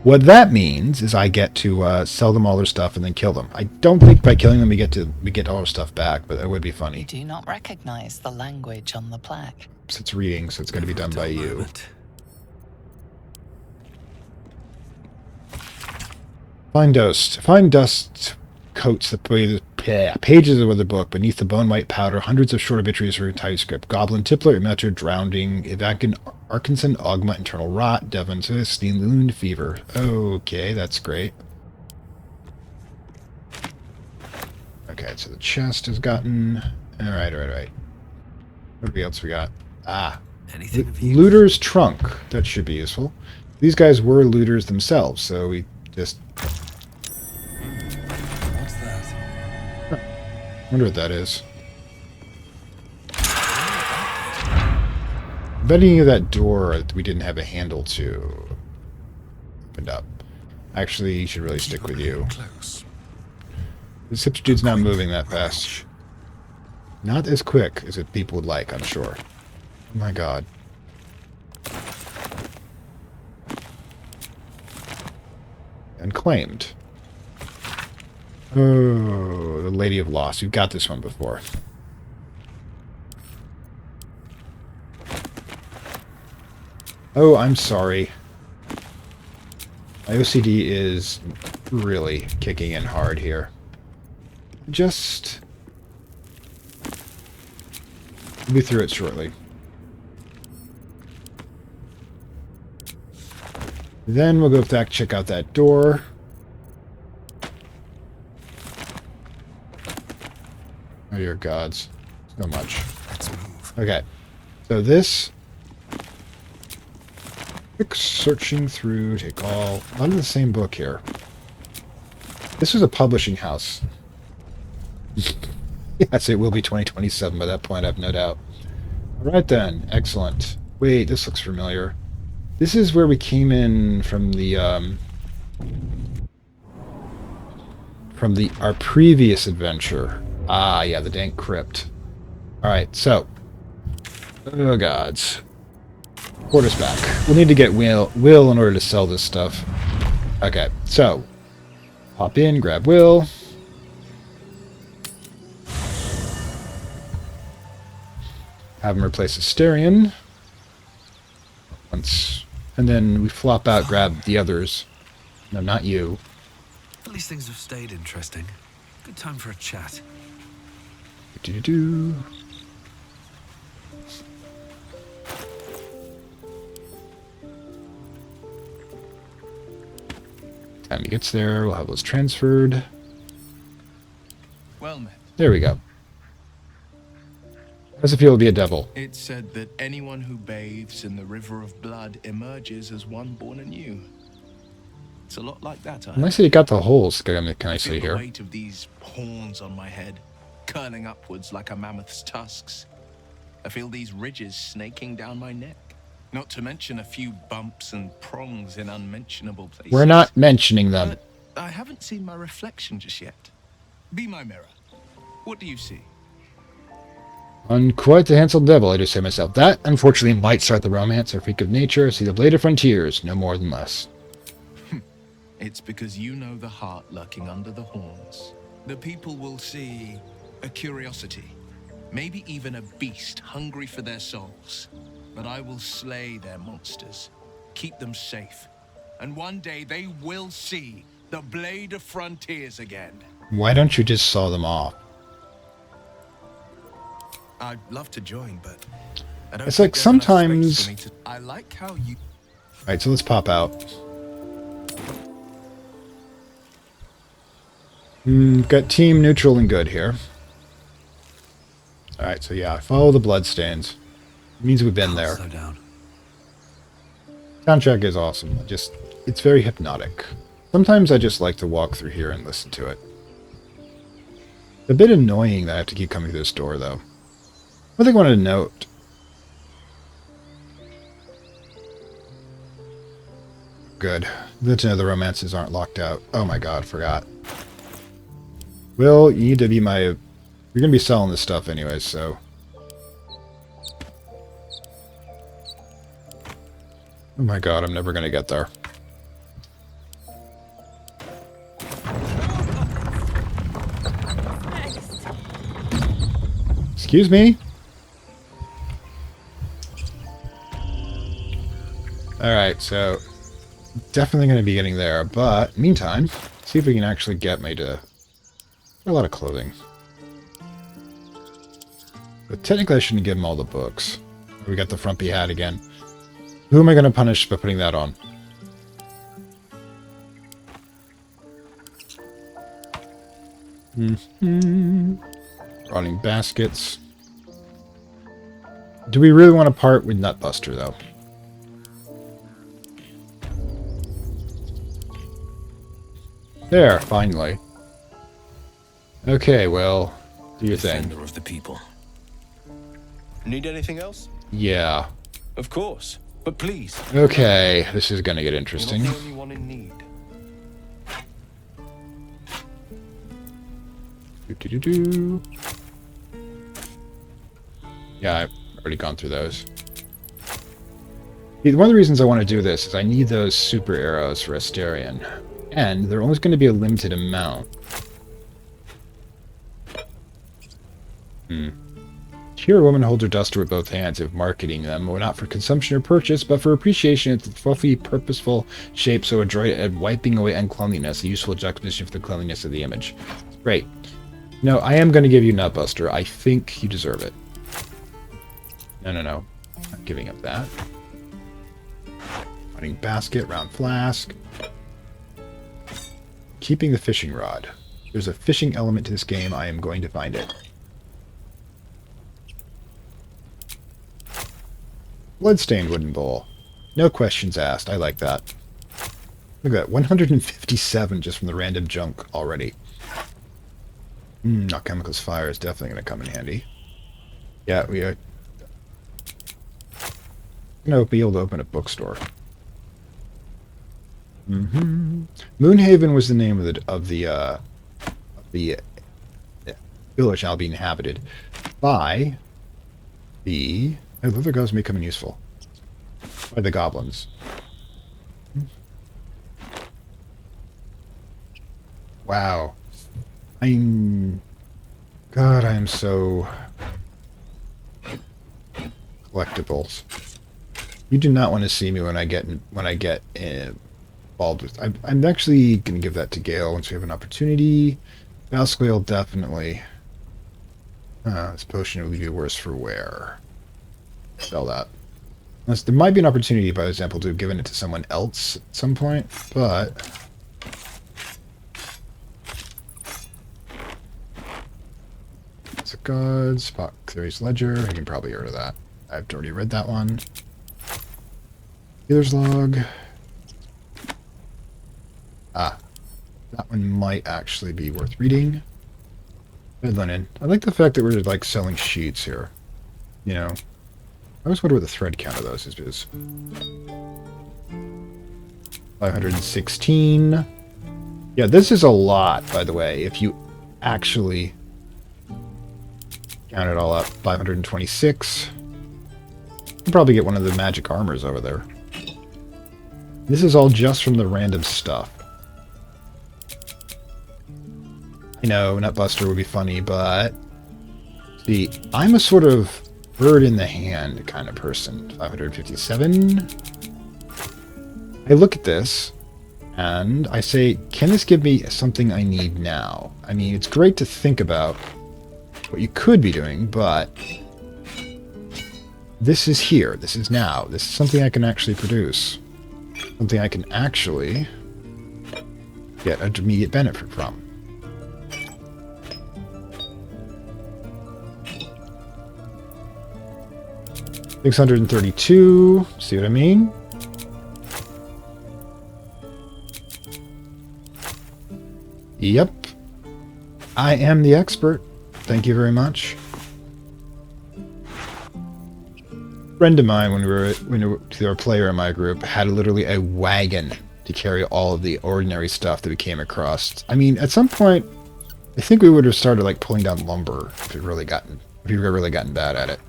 What that means is I get to sell them all their stuff and then kill them. I don't think by killing them we get all our stuff back, but that would be funny. You do not recognize the language on the plaque. It's reading, so it's going to be done by you. Fine dust coats the pages of the book. Beneath the bone white powder, hundreds of short obituaries are in typescript. Goblin Tippler, Imetra, Drowning, Evakin, Arkinson, Augma, Internal Rot, Devon, Steam, Wound, Fever. Okay, that's great. Okay, so the chest has gotten... Alright. What else we got? Anything of Looter's Trunk. That should be useful. These guys were looters themselves, so we just... What's that? wonder what that is. Betting you that door that we didn't have a handle to opened up. Actually, you should really stick with you. Close. This Hipster Dude's not moving that fast. Not as quick as it people would like, I'm sure. Oh my god. Unclaimed. Oh, the Lady of Loss. We've got this one before. Oh, I'm sorry. My OCD is really kicking in hard here. Just... we'll be through it shortly. Then we'll go back, check out that door. Oh, dear gods. So much. Let's move. Okay. So this... quick searching through, take all... a lot of the same book here. This was a publishing house. Yes, it will be 2027 by that point, I have no doubt. Alright then. Excellent. Wait, this looks familiar. This is where we came in from the, our previous adventure. Ah, yeah, the dank crypt. Alright, so. Oh, gods. Quarters back. We'll need to get Will in order to sell this stuff. Okay, so. Hop in, grab Will. Have him replace Asterion. Once. And then we flop out, grab the others. No, not you. At least things have stayed interesting. Good time for a chat. Do-do-do. Time he gets there, we'll have those transferred. Well met. There we go. How does it feel to be a devil? It's said that anyone who bathes in the river of blood emerges as one born anew. It's a lot like that, Unless you got the holes, can I see feel here? the weight of these horns on my head, curling upwards like a mammoth's tusks. I feel these ridges snaking down my neck. Not to mention a few bumps and prongs in unmentionable places. We're not mentioning them. But I haven't seen my reflection just yet. Be my mirror. What do you see? On quite the handsome devil, I just say myself. That, unfortunately, might start the romance or freak of nature. See the blade of frontiers, no more than less. It's because you know the heart lurking under the horns. The people will see a curiosity, maybe even a beast hungry for their souls. But I will slay their monsters, keep them safe, and one day they will see the blade of frontiers again. Why don't you just saw them off? I'd love to join, but I don't It's think like there's enough space sometimes... for me to... I like how you... Alright, so let's pop out. Got team neutral and good here. Alright, so yeah, follow the bloodstains. It means we've been there. Slow down. Soundtrack is awesome. It's very hypnotic. Sometimes I just like to walk through here and listen to it. It's a bit annoying that I have to keep coming through this door, though. One thing I wanted to note. Good. Good to know the romances aren't locked out. Oh my god, forgot. Will, you need to be my... You're going to be selling this stuff anyways, so... Oh my god, I'm never going to get there. Excuse me? Alright, so... Definitely going to be getting there, but... Meantime, See if we can actually get me to a lot of clothing. But technically I shouldn't give him all the books. We got the frumpy hat again. Who am I going to punish by putting that on? Rotting baskets. Do we really want to part with Nutbuster, though? There, finally. Okay, well, do your thing. Defender of the people. Need anything else? Yeah. Of course, but please. Okay, this is gonna get interesting. You're not the only one in need. Do-do-do-do. Yeah, I've already gone through those. One of the reasons I want to do this is I need those super arrows for Asterion. And they're only going to be a limited amount. Here a woman holds her duster with both hands, if marketing them, or not for consumption or purchase, but for appreciation of the fluffy, purposeful shape, so adroit at wiping away uncleanliness, a useful juxtaposition for the cleanliness of the image. Great. No, I am going to give you Nutbuster. I think you deserve it. No. Not giving up that. Running basket, round flask. Keeping the fishing rod. There's a fishing element to this game. I am going to find it. Bloodstained wooden bowl. No questions asked. I like that. Look at that. 157 just from the random junk already. Alchemical's fire is definitely going to come in handy. Yeah, we are going to be able to open a bookstore. Moonhaven was the name of the village now being inhabited by the... Oh, leather gloves may come in useful. By the goblins. Wow. God, I am so... Collectibles. You do not want to see me when I get involved with... I'm actually going to give that to Gale once we have an opportunity. Valsquale, definitely. This potion will be worse for wear. Sell that. Unless there might be an opportunity, by example, to have given it to someone else at some point, but... It's a god, Spock Theory's Ledger. I can probably heard of that. I've already read that one. Healer's Log. Ah. That one might actually be worth reading. Red Linen. I like the fact that we're, like, selling sheets here. You know? I always wonder what the thread count of those is. 516. Yeah, this is a lot, by the way, if you actually count it all up. 526. You'll probably get one of the magic armors over there. This is all just from the random stuff. I know, Nutbuster would be funny, but... See, I'm a sort of bird in the hand kind of person. 557. I look at this, and I say, can this give me something I need now? I mean, it's great to think about what you could be doing, but... This is here. This is now. This is something I can actually produce. Something I can actually get an immediate benefit from. $632. See what I mean? Yep. I am the expert. Thank you very much. A friend of mine, when we were a player in my group, had literally a wagon to carry all of the ordinary stuff that we came across. I mean, at some point, I think we would have started like pulling down lumber if we really gotten bad at it.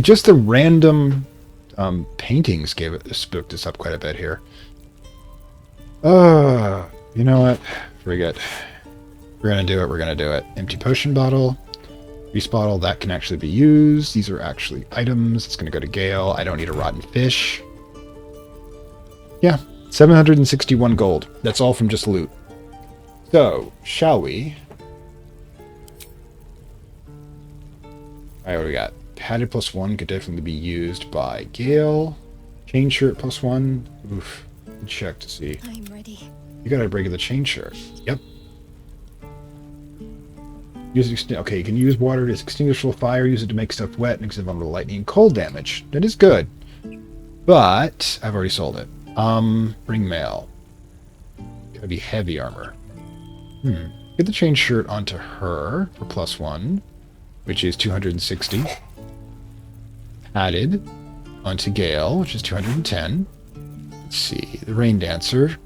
Just the random paintings spooked us up quite a bit here. You know what? Forget. We're gonna do it. We're gonna do it. Empty potion bottle. Grease bottle. That can actually be used. These are actually items. It's gonna go to Gale. I don't need a rotten fish. Yeah, 761 gold. That's all from just loot. So, shall we? Alright, what do we got? Padded +1 could definitely be used by Gale. Chain shirt +1. Oof. Check to see. I'm ready. You got a regular chain shirt. Yep. Okay, you can use water to extinguish fire, use it to make stuff wet, and use it vulnerable to lightning and cold damage. That is good. But I've already sold it. Bring mail. Gotta be heavy armor. Get the chain shirt onto her for +1, which is 260. Added onto Gale, which is 210. Let's see, the Rain Dancer.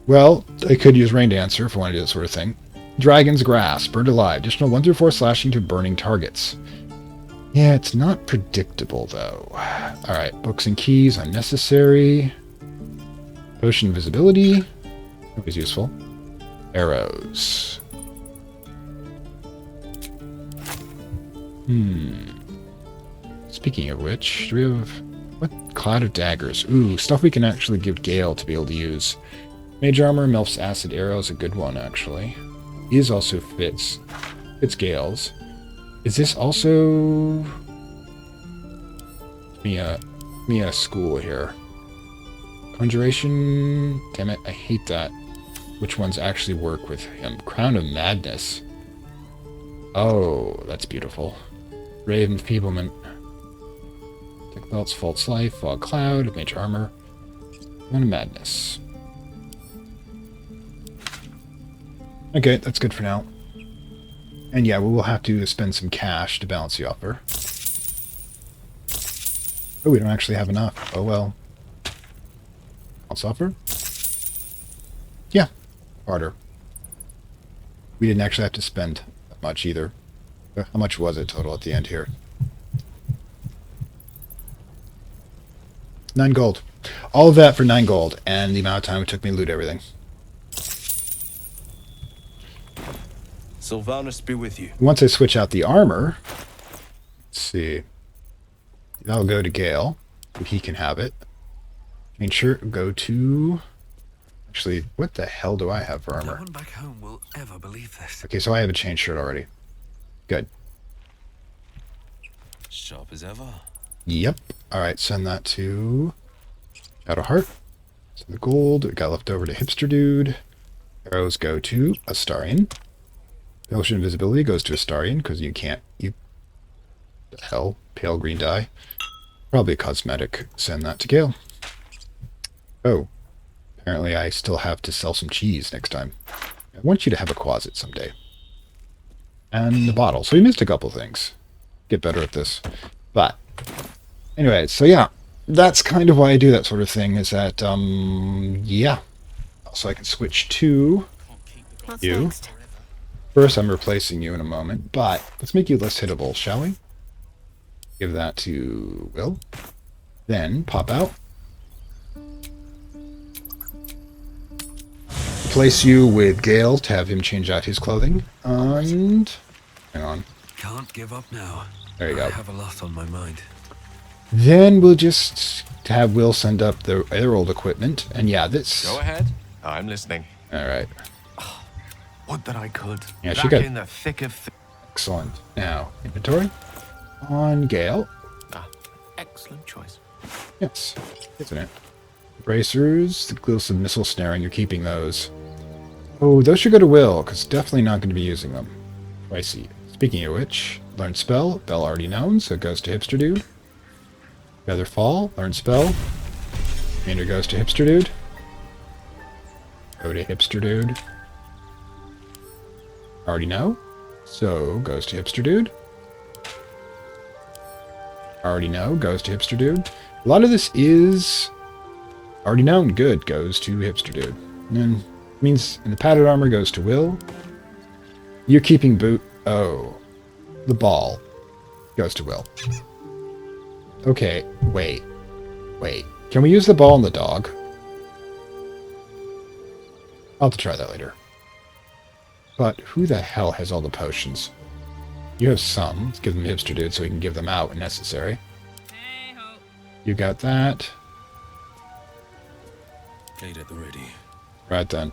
Well, I could use Rain Dancer if I want to do that sort of thing. Dragon's Grasp, burned alive. Additional 1 through 4 slashing to burning targets. Yeah, it's not predictable, though. Alright, books and keys, unnecessary. Potion invisibility. Always useful. Arrows. Speaking of which, do we have... What? Cloud of Daggers. Ooh, stuff we can actually give Gale to be able to use. Mage Armor, Melf's Acid Arrow is a good one, actually. These also fits Gale's. Is this also... Mia school here. Conjuration... Damn it, I hate that. Which ones actually work with him? Crown of Madness. Oh, that's beautiful. Ray of Enfeeblement. Tech Belts, False Life, Fog Cloud, Mage Armor. Crown of Madness. Okay, that's good for now. And yeah, we will have to spend some cash to balance the offer. Oh, we don't actually have enough. Oh well. Balance offer? Yeah, harder. We didn't actually have to spend that much either. How much was it total at the end here? 9 gold. All of that for 9 gold, and the amount of time it took me to loot everything. Sylvanus be with you. Once I switch out the armor, let's see. That'll go to Gale. He can have it. Make sure go to... Actually, what the hell do I have for armor? No one back home will ever believe this. Okay, so I have a chain shirt already. Good. Sharp as ever. Yep. Alright, send that to Shadowheart. Send the gold. We got left over to Hipster Dude. Arrows go to Astarion. Potion invisibility goes to Astarion, because you can't... The hell? Pale green dye. Probably a cosmetic. Send that to Gale. Oh. Apparently I still have to sell some cheese next time. I want you to have a closet someday. And the bottle. So we missed a couple things. Get better at this. But, anyway, so yeah. That's kind of why I do that sort of thing, is that, yeah. So I can switch to you. Next? First, I'm replacing you in a moment, but let's make you less hittable, shall we? Give that to Will. Then, pop out. Replace you with Gale to have him change out his clothing. And... hang on. Can't give up now. There you go. I have a lot on my mind. Then we'll just have Will send up their old equipment. And yeah, this... Go ahead. I'm listening. Alright. Would that I could. Yeah, she Back could. in the thick of Excellent. Now, inventory. On Gale. excellent choice. Yes, isn't it? Bracers, the glyphs missile snaring, you're keeping those. Oh, those should go to Will, because definitely not going to be using them. I see. Speaking of which, learn spell, Bell already known, so it goes to Hipster Dude. Feather Fall, learn spell. Commander goes to Hipster Dude. Go to Hipster Dude. Already know, so goes to Hipster Dude. Already know, goes to Hipster Dude. A lot of this is already known, good, goes to Hipster Dude. And then means in the padded armor goes to Will. You're keeping boot. Oh, the ball goes to Will. Okay, wait. Can we use the ball on the dog? I'll have to try that later. But who the hell has all the potions? You have some. Let's give them to Hipster Dude so we can give them out when necessary. You got that. Blade at the ready. Right then.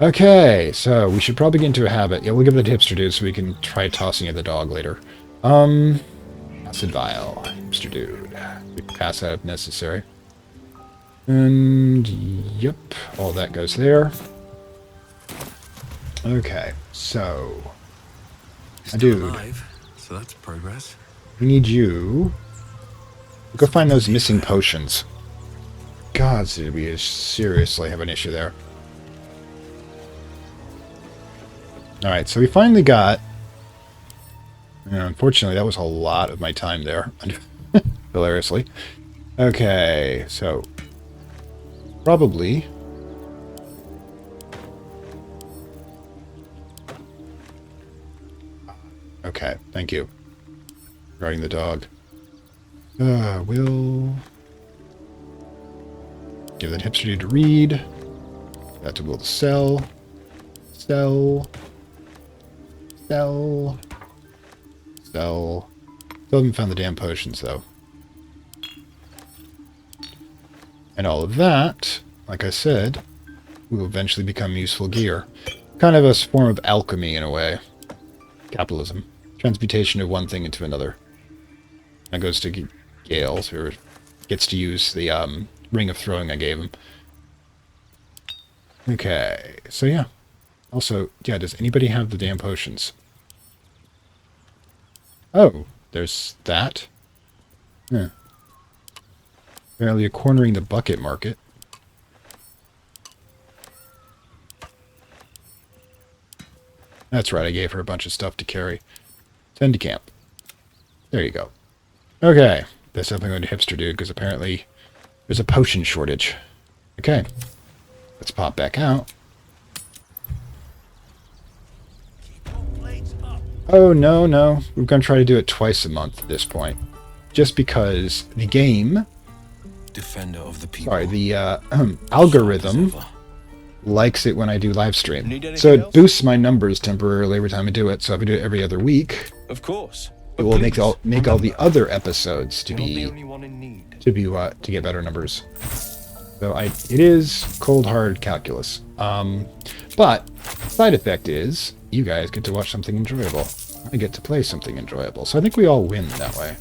Okay, so we should probably get into a habit. Yeah, we'll give it to Hipster Dude so we can try tossing at the dog later. Acid Vial. Hipster Dude. We can pass that if necessary. And, yep, all that goes there. Okay, so... Dude. Alive, so that's progress. We need you... Go find those missing potions. God, did we seriously have an issue there. Alright, so we finally got... You know, unfortunately, that was a lot of my time there. Hilariously. Okay, so... Probably... Okay, thank you. Regarding the dog. We'll... Give that Hipster Dude to read. That to Will to sell. Sell. Sell. Sell. Still haven't found the damn potions, though. And all of that, like I said, will eventually become useful gear. Kind of a form of alchemy, in a way. Capitalism. Transmutation of one thing into another. That goes to Gale, who gets to use the ring of throwing I gave him. Okay, so yeah. Also, yeah, does anybody have the damn potions? Oh, there's that. Yeah. Apparently, cornering the bucket market. That's right, I gave her a bunch of stuff to carry. Send to camp. There you go. Okay, that's definitely going to Hipster Dude, because apparently there's a potion shortage. Okay, let's pop back out. Oh, no, no. We're going to try to do it twice a month at this point. Just because the game... Defender of the people. Sorry, the algorithm likes it when I do live stream. So it boosts my numbers temporarily every time I do it. So if I do it every other week, of course, it will make all the other episodes to get better numbers. So it is cold hard calculus. But side effect is you guys get to watch something enjoyable. I get to play something enjoyable. So I think we all win that way.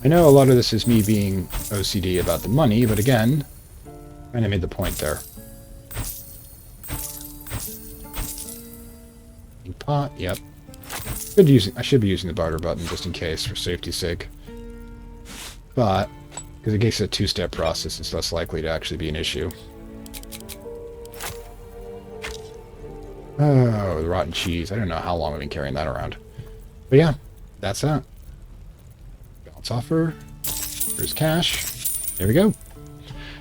I know a lot of this is me being OCD about the money, but again, kind of made the point there. Pot, yep. I should be using the barter button just in case, for safety's sake. But, because it makes it a two-step process, it's less likely to actually be an issue. Oh, the rotten cheese. I don't know how long I've been carrying that around. But yeah, that's that. Balance offer. There's cash. There we go.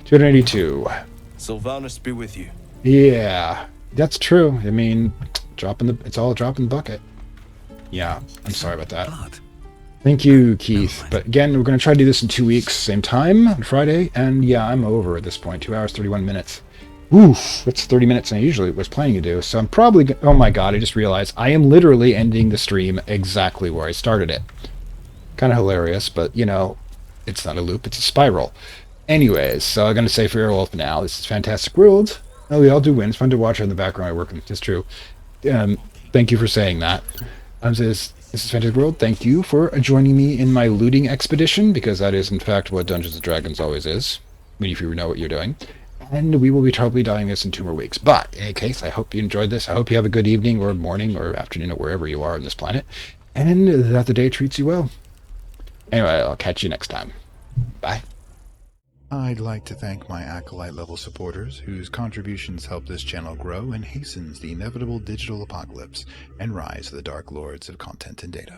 282. Sylvanus be with you. Yeah, that's true. I mean, it's all a drop in the bucket. Yeah, I'm sorry about that. Thank you, Keith. But again, we're going to try to do this in 2 weeks, same time, on Friday. And yeah, I'm over at this point. 2 hours, 31 minutes. Oof, that's 30 minutes than I usually was planning to do. So I'm probably... Oh my god, I just realized I am literally ending the stream exactly where I started it. Kind of hilarious, but, you know, it's not a loop, it's a spiral. Anyways, so I'm going to say farewell for now. This is Fantastic World. Oh, we all do win. It's fun to watch her in the background. I work in. It's true. Thank you for saying that. This is Fantastic World. Thank you for joining me in my looting expedition, because that is, in fact, what Dungeons & Dragons always is, if you know what you're doing. And we will be probably dying this in 2 more weeks. But, in any case, I hope you enjoyed this. I hope you have a good evening or morning or afternoon or wherever you are on this planet. And that the day treats you well. Anyway, I'll catch you next time. Bye. I'd like to thank my Acolyte level supporters, whose contributions help this channel grow and hastens the inevitable digital apocalypse and rise of the Dark Lords of Content and Data.